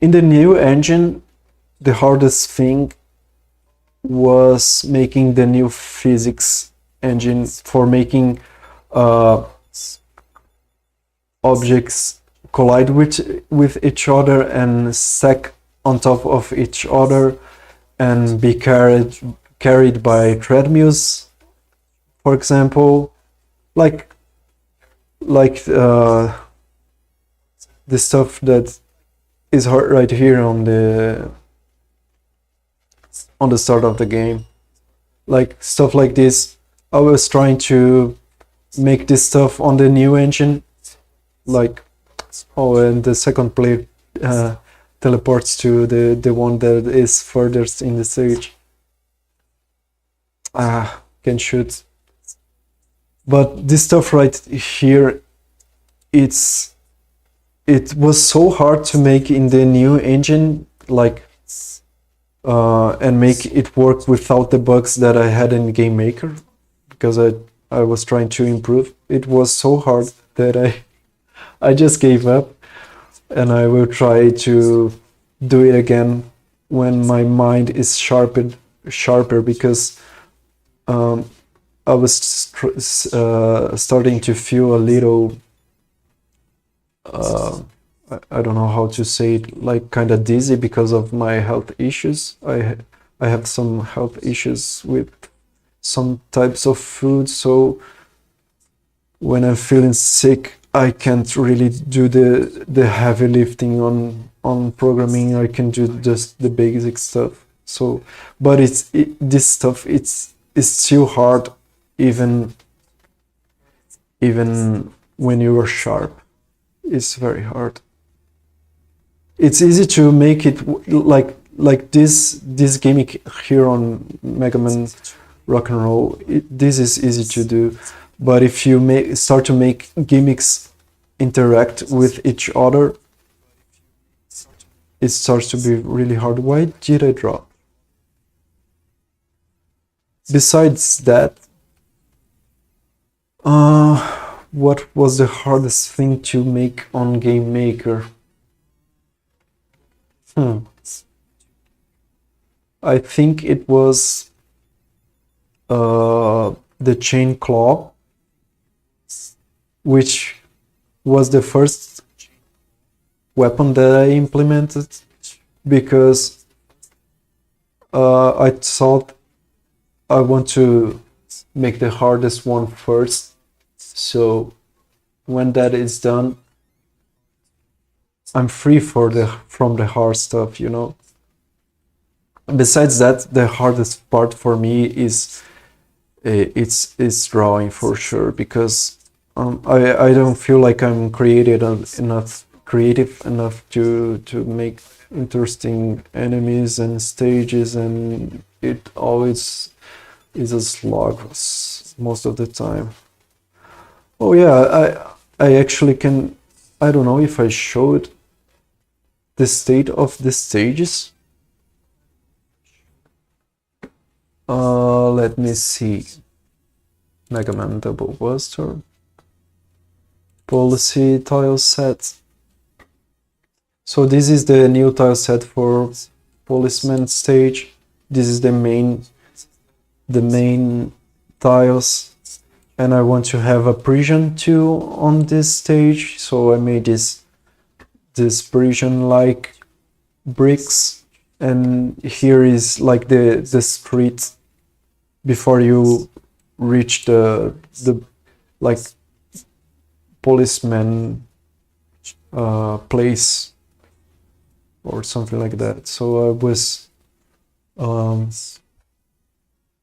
In the new engine, the hardest thing was making the new physics engine for making objects collide with each other and stack on top of each other and be carried by treadmills, for example, like the stuff that is right here on the start of the game, like stuff like this. I was trying to make this stuff on the new engine, like, oh, and the second player teleports to the one that is furthest in the stage. can shoot. But this stuff right here, it was so hard to make in the new engine, like and make it work without the bugs that I had in Game Maker, because I was trying to improve. It was so hard that I just gave up, and I will try to do it again when my mind is sharper, because I was starting to feel a little I don't know how to say it, like kind of dizzy because of my health issues. I have some health issues with some types of food, so when I'm feeling sick, I can't really do the heavy lifting on programming. I can do just the basic stuff. So, but this stuff it's still hard, even when you are sharp. It's very hard. It's easy to make it like this gimmick here on Mega Man Rock and Roll. This is easy to do, but if you start to make gimmicks interact with each other, it starts to be really hard. Why did I drop? Besides that, what was the hardest thing to make on Game Maker? I think it was the chain claw, which was the first weapon that I implemented, because I thought I want to make the hardest one first, so when that is done, I'm free from the hard stuff, you know. Besides that, the hardest part for me is it's drawing for sure, because I don't feel like I'm creative enough to make interesting enemies and stages, and it always is a slog most of the time. Oh yeah, I actually can. I don't know if I showed the state of the stages. Let me see. Mega Man Double Buster. Policy tile set. So this is the new tile set for Policeman stage. This is the main tiles, and I want to have a prison too on this stage, so I made this prison like bricks, and here is like the street before you reach the like policeman place or something like that. So I was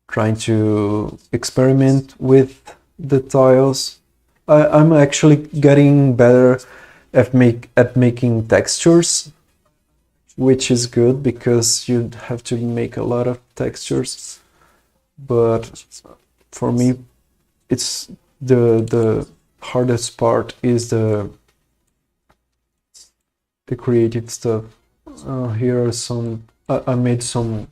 trying to experiment with the tiles. I'm actually getting better at making textures, which is good because you have to make a lot of textures. But for me, it's the hardest part is the creative stuff. Here are some. I made some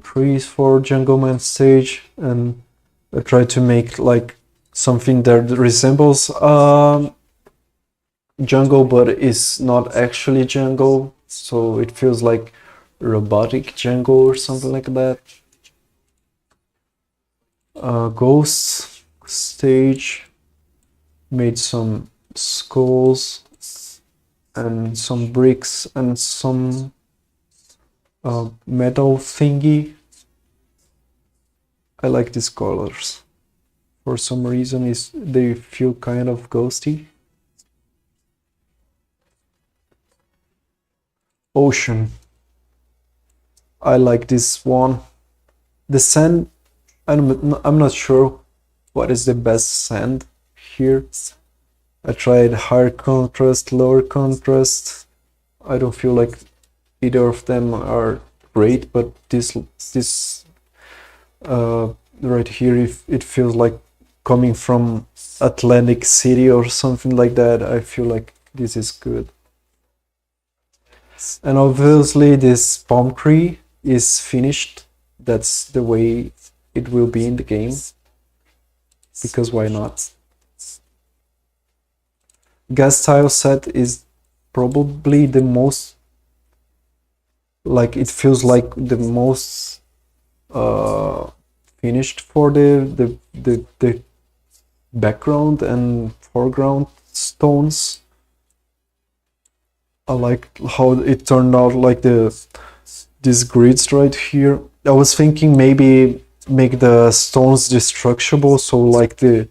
trees for Jungle Man stage, and I tried to make like something that resembles jungle, but is not actually jungle, so it feels like robotic jungle or something like that. Ghost stage, made some skulls and some bricks and some metal thingy. I like these colors. For some reason they feel kind of ghosty. Ocean. I like this one. The sand, I'm not sure what is the best sand here. I tried higher contrast, lower contrast. I don't feel like either of them are great, but this right here, if it feels like coming from Atlantic City or something like that, I feel like this is good. And obviously this palm tree is finished. That's the way it will be in the game, because why not? Gas tile set is probably the most, like, it feels like the most finished for the background and foreground stones. I like how it turned out, like these grids right here. I was thinking maybe make the stones destructible, so like the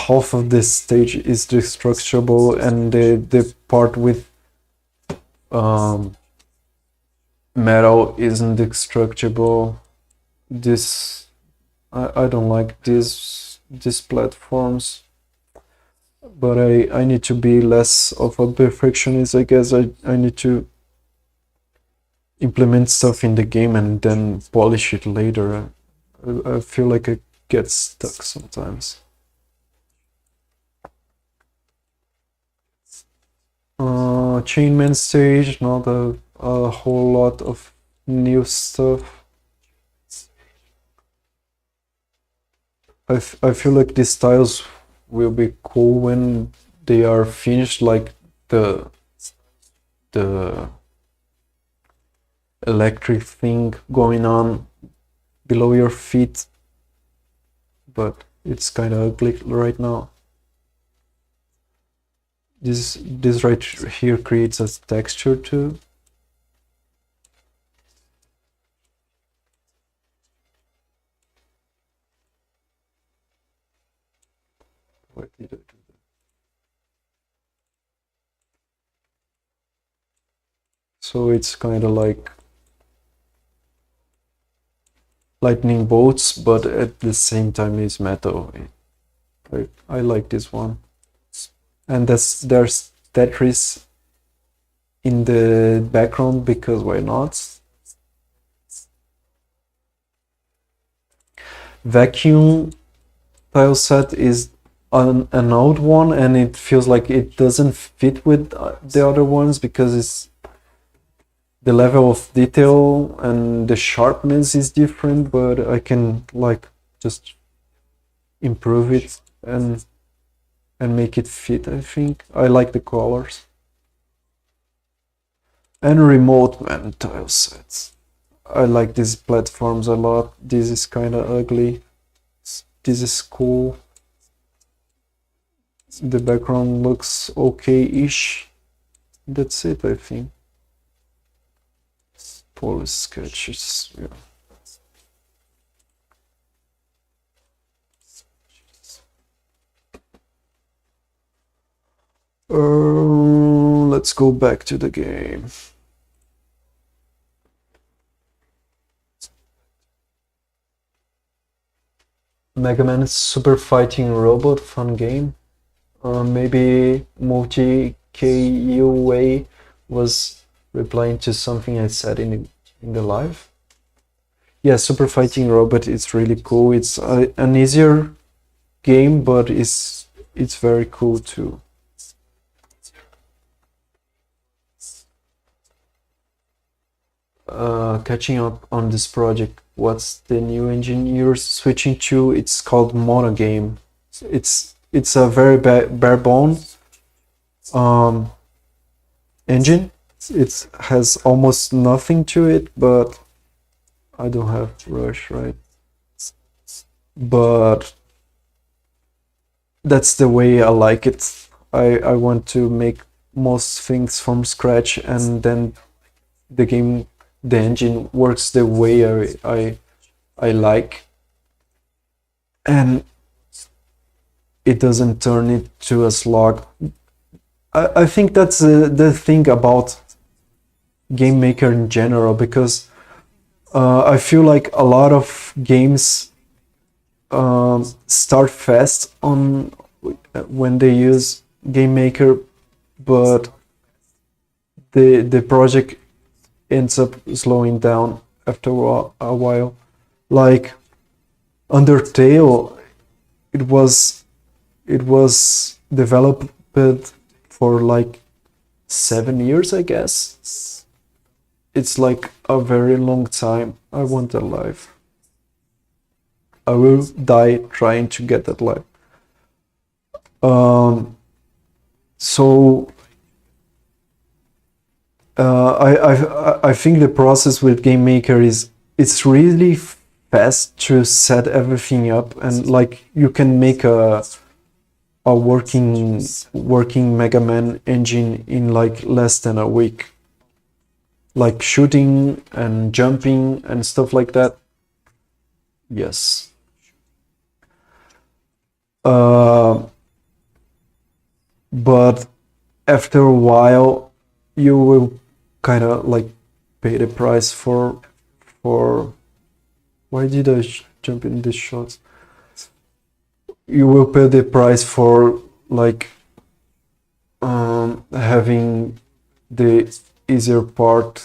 half of this stage is destructible and the part with metal isn't destructible. This I don't like these platforms, but I need to be less of a perfectionist, I guess. I need to implement stuff in the game and then polish it later. I feel like I get stuck sometimes. Chainman stage, not a whole lot of new stuff. I feel like these tiles will be cool when they are finished, like the electric thing going on below your feet, but it's kind of ugly right now. This right here creates a texture too. Why did I do that? So it's kind of like lightning bolts, but at the same time it's metal. I like this one. And there's Tetris in the background, because why not? Vacuum tile set is an old one, and it feels like it doesn't fit with the other ones, because it's the level of detail and the sharpness is different, but I can like just improve it and make it fit. I think I like the colors. And remote man tile sets. I like these platforms a lot. This is kind of ugly. This is cool. The background looks okay-ish. That's it, I think. Polish sketches, yeah. Let's go back to the game. Mega Man Super Fighting Robot, fun game. Maybe Multi KUA was replying to something I said in the live. Yeah, Super Fighting Robot, it's really cool. It's an easier game, but it's very cool too. Catching up on this project, what's the new engine you're switching to? It's called Monogame. It's a very bare bone engine. It has almost nothing to it, but I don't have Rush, right? But that's the way I like it. I want to make most things from scratch, and then the engine works the way I like, and it doesn't turn it to a slog. I think that's the thing about Game Maker in general, because I feel like a lot of games start fast on when they use Game Maker, but the project ends up slowing down after a while. Like Undertale, it was developed for like 7 years, I guess. It's like a very long time. I want that life. I will die trying to get that life. Um, so I think the process with Game Maker is it's really fast to set everything up, and like you can make a working Mega Man engine in like less than a week, like shooting and jumping and stuff like that. Yes. But after a while, you will kind of like pay the price for. Why did I jump in these shots? You will pay the price for like having the easier part,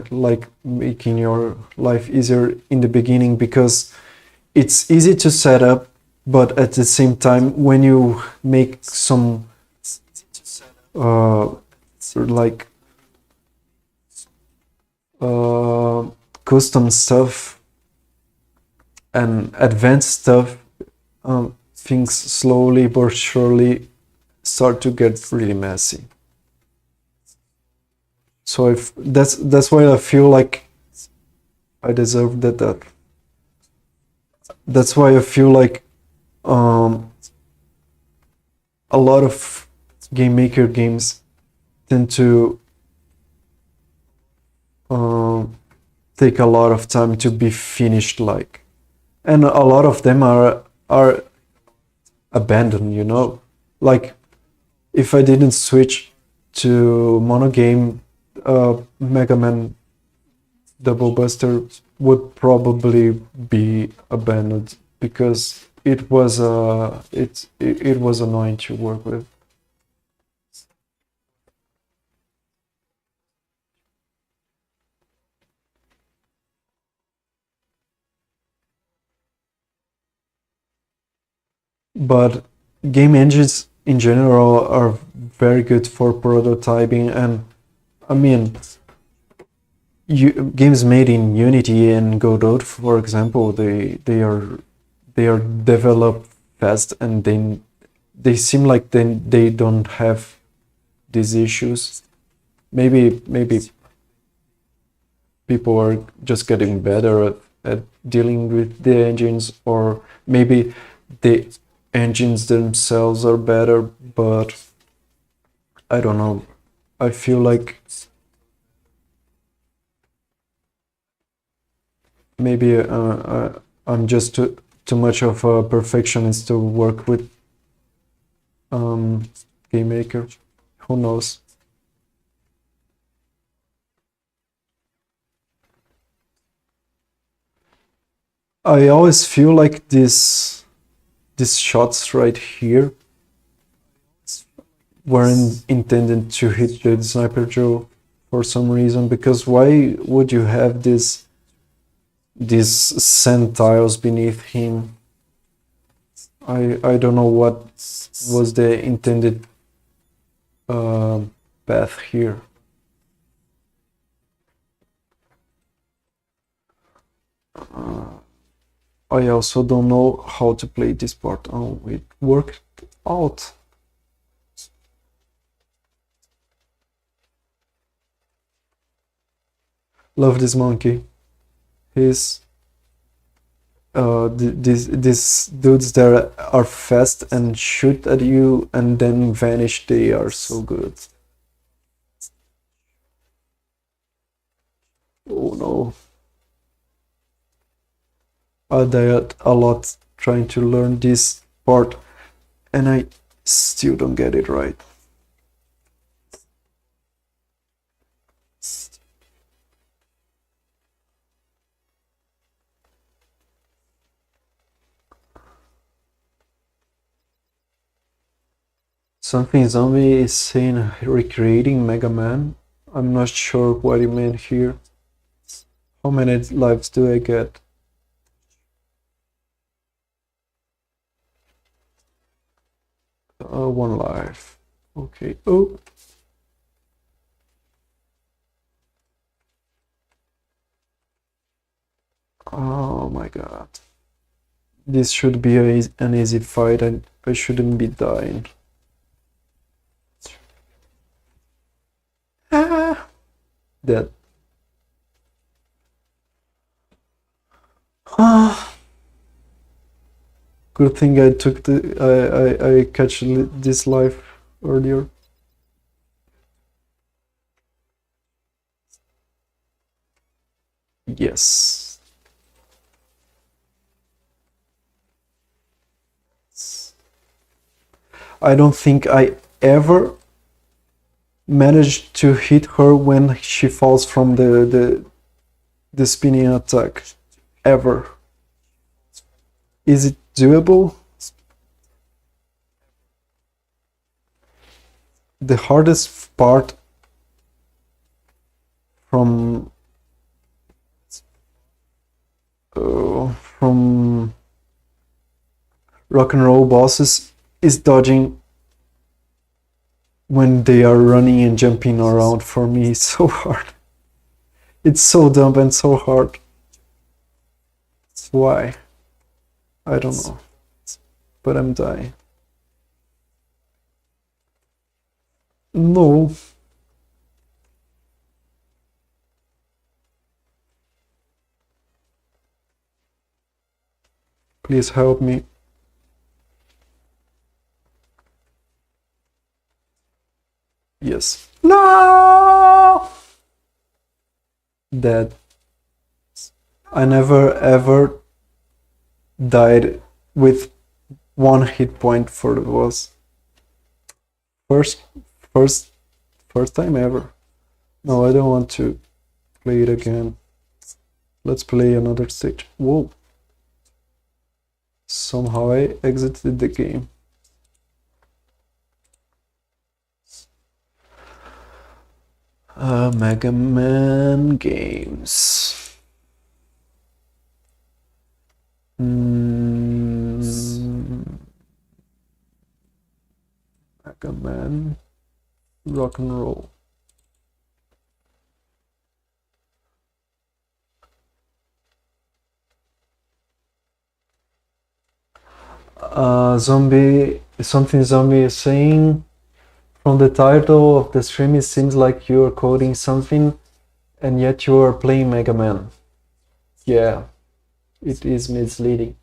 like making your life easier in the beginning, because it's easy to set up, but at the same time, when you make some like custom stuff and advanced stuff, things slowly but surely start to get really messy. So if that's why I feel like I deserve that. That's why I feel like a lot of game maker games tend to take a lot of time to be finished, like, and a lot of them are abandoned, you know. Like if I didn't switch to monogame, Mega Man Double Buster would probably be abandoned because it was it was annoying to work with. But game engines in general are very good for prototyping, and I mean, games made in Unity and Godot, for example, they are developed fast, and they seem like they don't have these issues. Maybe people are just getting better at dealing with the engines, or maybe the engines themselves are better, but I don't know. I feel like maybe I'm just too much of a perfectionist to work with Game Maker. Who knows? I always feel like these shots right here weren't intended to hit the Sniper Joe for some reason, because why would you have these sand tiles beneath him? I don't know what was the intended path here. I also don't know how to play this part. Oh, it worked out. Love this monkey. He's these dudes that are fast and shoot at you and then vanish. They are so good. Oh no. I died a lot trying to learn this part, and I still don't get it right. Something Zombie is saying recreating Mega Man. I'm not sure what he meant here. How many lives do I get? One life. Okay. Oh. Oh my god. This should be an easy fight and I shouldn't be dying. Ah. Dead. Ah. Good thing I took I catch this life earlier. Yes. I don't think I ever managed to hit her when she falls from the spinning attack. Ever. Is it doable? The hardest part from rock and roll bosses is dodging when they are running and jumping around. For me, it's so hard. It's so dumb and so hard. That's why. I don't know. But I'm dying. No. Please help me. Yes. No! Dead. I never ever died with one hit point for the boss. First time ever. No, I don't want to play it again. Let's play another stage. Whoa. Somehow I exited the game. Mega Man games. Mega Man rock and roll. Something zombie is saying. From the title of the stream, it seems like you're coding something, and yet you are playing Mega Man. Yeah, it is misleading.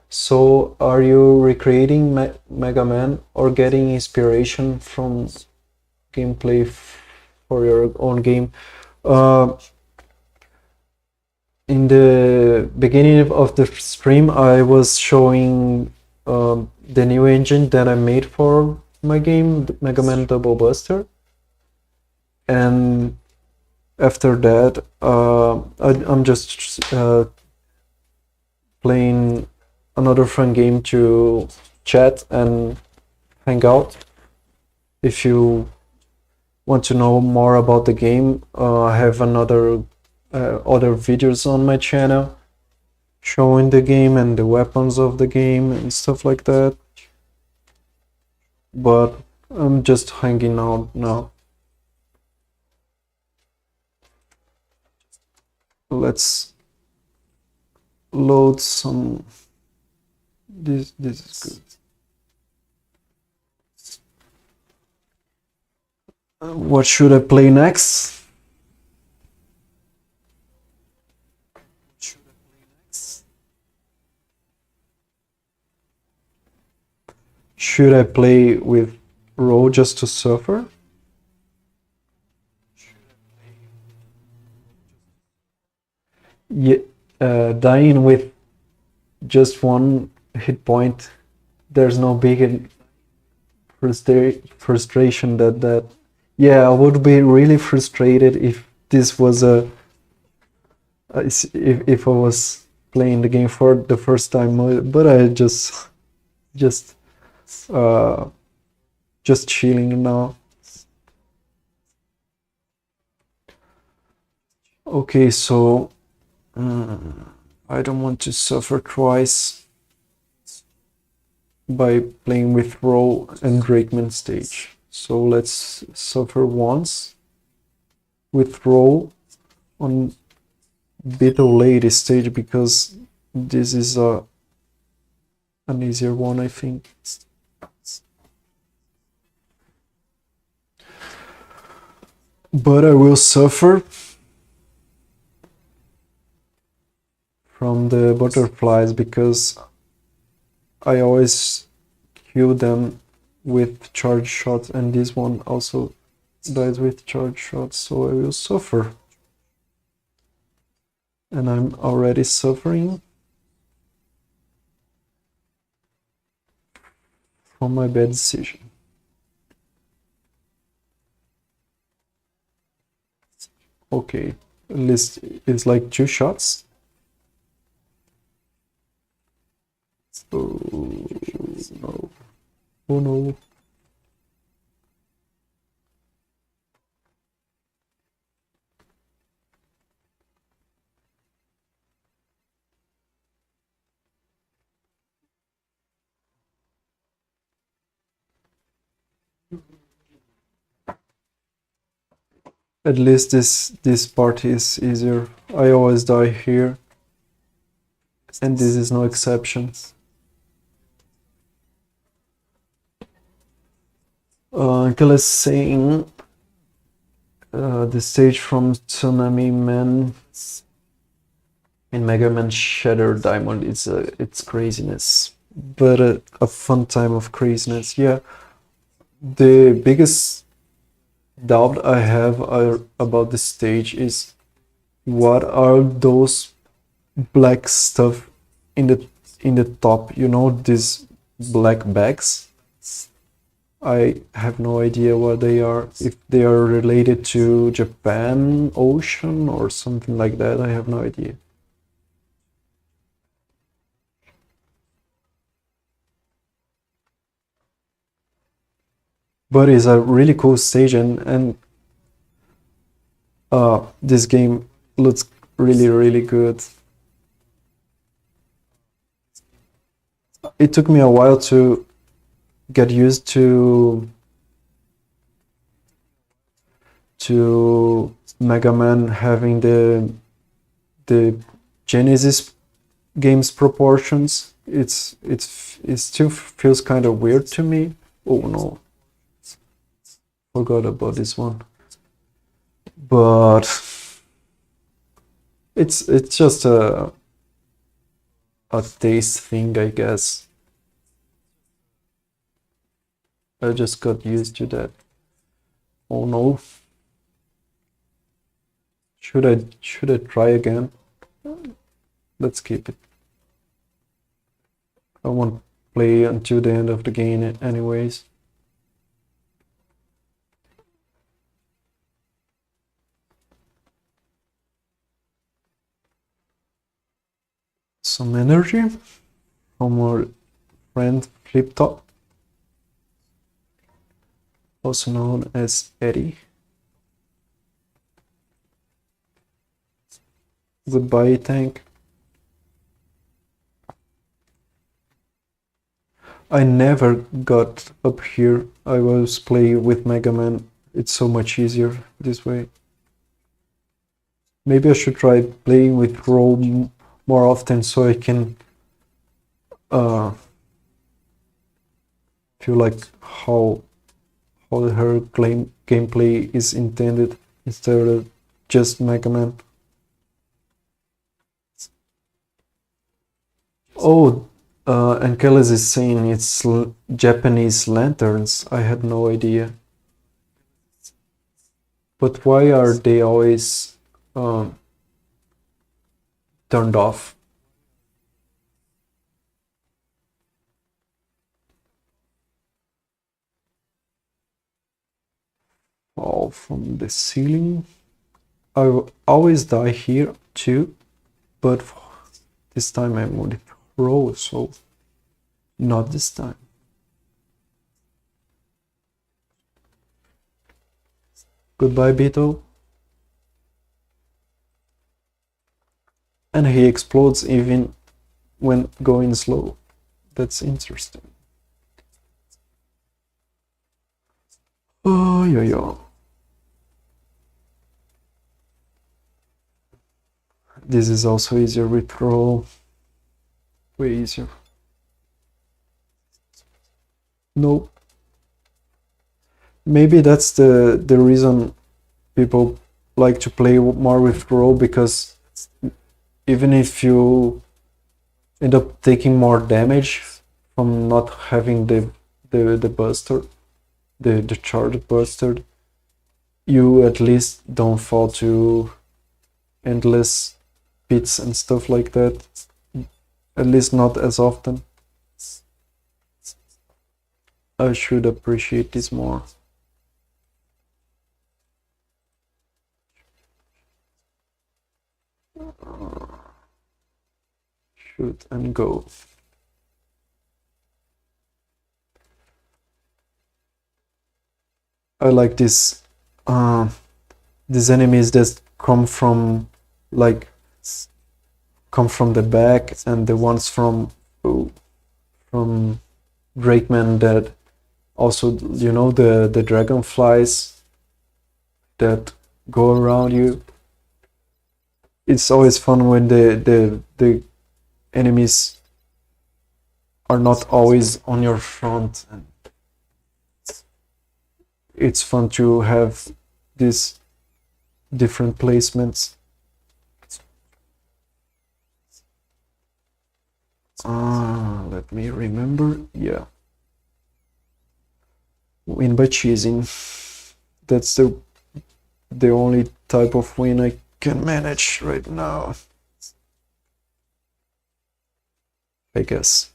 So, are you recreating Mega Man or getting inspiration from gameplay for your own game? In the beginning of the stream, I was showing the new engine that I made for my game, Mega Man Double Buster, and after that I'm just playing another fun game to chat and hang out. If you want to know more about the game, I have other videos on my channel showing the game and the weapons of the game and stuff like that. But I'm just hanging out now. Let's load some. This is good. What should I play next? Should I play with Row just to suffer? Yeah, dying with just one hit point, there's no big frustration that yeah, I would be really frustrated if this was if I was playing the game for the first time, but I just chilling now. Okay, so I don't want to suffer twice by playing with Roll and Drakeman stage. So let's suffer once with Roll on bit of late stage, because this is an easier one, I think. But I will suffer from the butterflies because I always kill them with charge shots, and this one also dies with charge shots, so I will suffer. And I'm already suffering from my bad decision. Okay, at least it's like 2 shots. Oh no. Oh no. At least this part is easier. I always die here, and this is no exception. Until is saying the stage from Tsunami Man in Mega Man Shadow Diamond, it's craziness, but a fun time of craziness. Yeah, the biggest doubt I have about the stage is what are those black stuff in the top, you know, these black bags. I have no idea what they are, if they are related to Japan Ocean or something like that. I have no idea. But it's a really cool stage, and this game looks really good. It took me a while to get used to Mega Man having the Genesis game's proportions. It still feels kind of weird to me. Oh no, forgot about this one. But it's just a taste thing, I guess. I just got used to that. Oh no. Should I try again? Let's keep it. I won't play until the end of the game anyways. Some energy from our friend Flip Top, also known as Eddie. Goodbye, tank. I never got up here. I was playing with Mega Man. It's so much easier this way. Maybe I should try playing with Roll more often so I can feel like how her gameplay is intended instead of just Mega Man. Oh, and Kellis is saying it's Japanese lanterns. I had no idea. But why are they always turned off? Fall from the ceiling. I always die here too, but this time I'm going to throw, so not this time. Goodbye, Beto. and he explodes even when going slow. That's interesting. Oh, yeah. This is also easier with roll. Way easier. No. Maybe that's the reason people like to play more with roll, because even if you end up taking more damage from not having the buster, the charged buster, you at least don't fall to endless pits and stuff like that. At least not as often. I should appreciate this more. Shoot and go. I like these enemies that come from the back, and the ones from Drakeman that also, you know, the dragonflies that go around you. It's always fun when the enemies are not always on your front, and it's fun to have these different placements. Let me remember. Yeah, win by cheesing. That's the only type of win I can manage right now, I guess.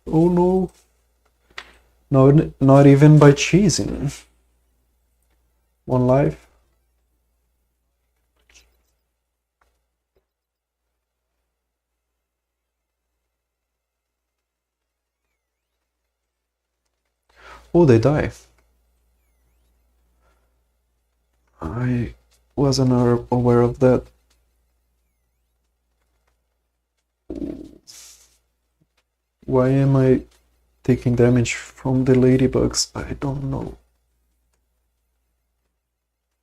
Oh no. No, not even by cheesing. One life. Oh, they die. I wasn't aware of that. Why am I taking damage from the ladybugs? I don't know.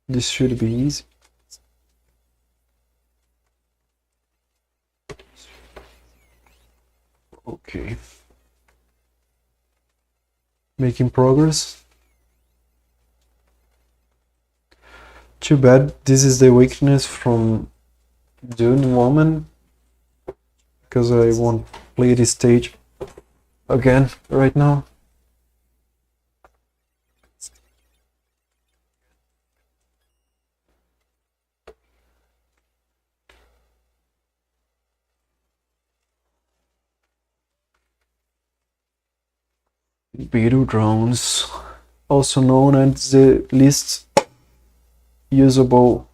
This should be easy. Okay. Making progress. Too bad this is the weakness from Dune Woman, because I won't play this stage again right now. Beetle drones, also known as the least usable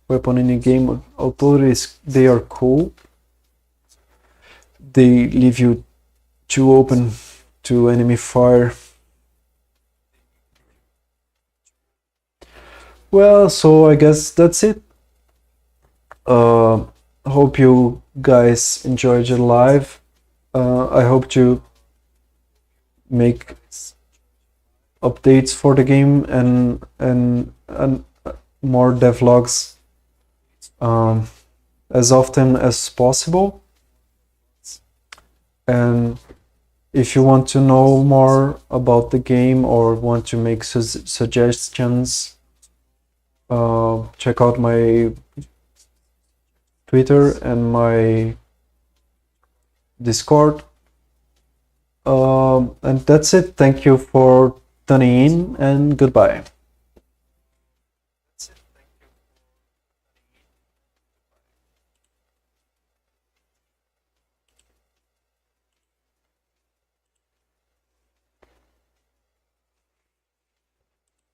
weapon in the game. Although they are cool, they leave you too open to enemy fire. Well, so I guess that's it. Hope you guys enjoyed your live. I hope to make updates for the game and more devlogs as often as possible. And if you want to know more about the game or want to make suggestions, check out my Twitter and my Discord. And that's it. Thank you for tuning in, and goodbye.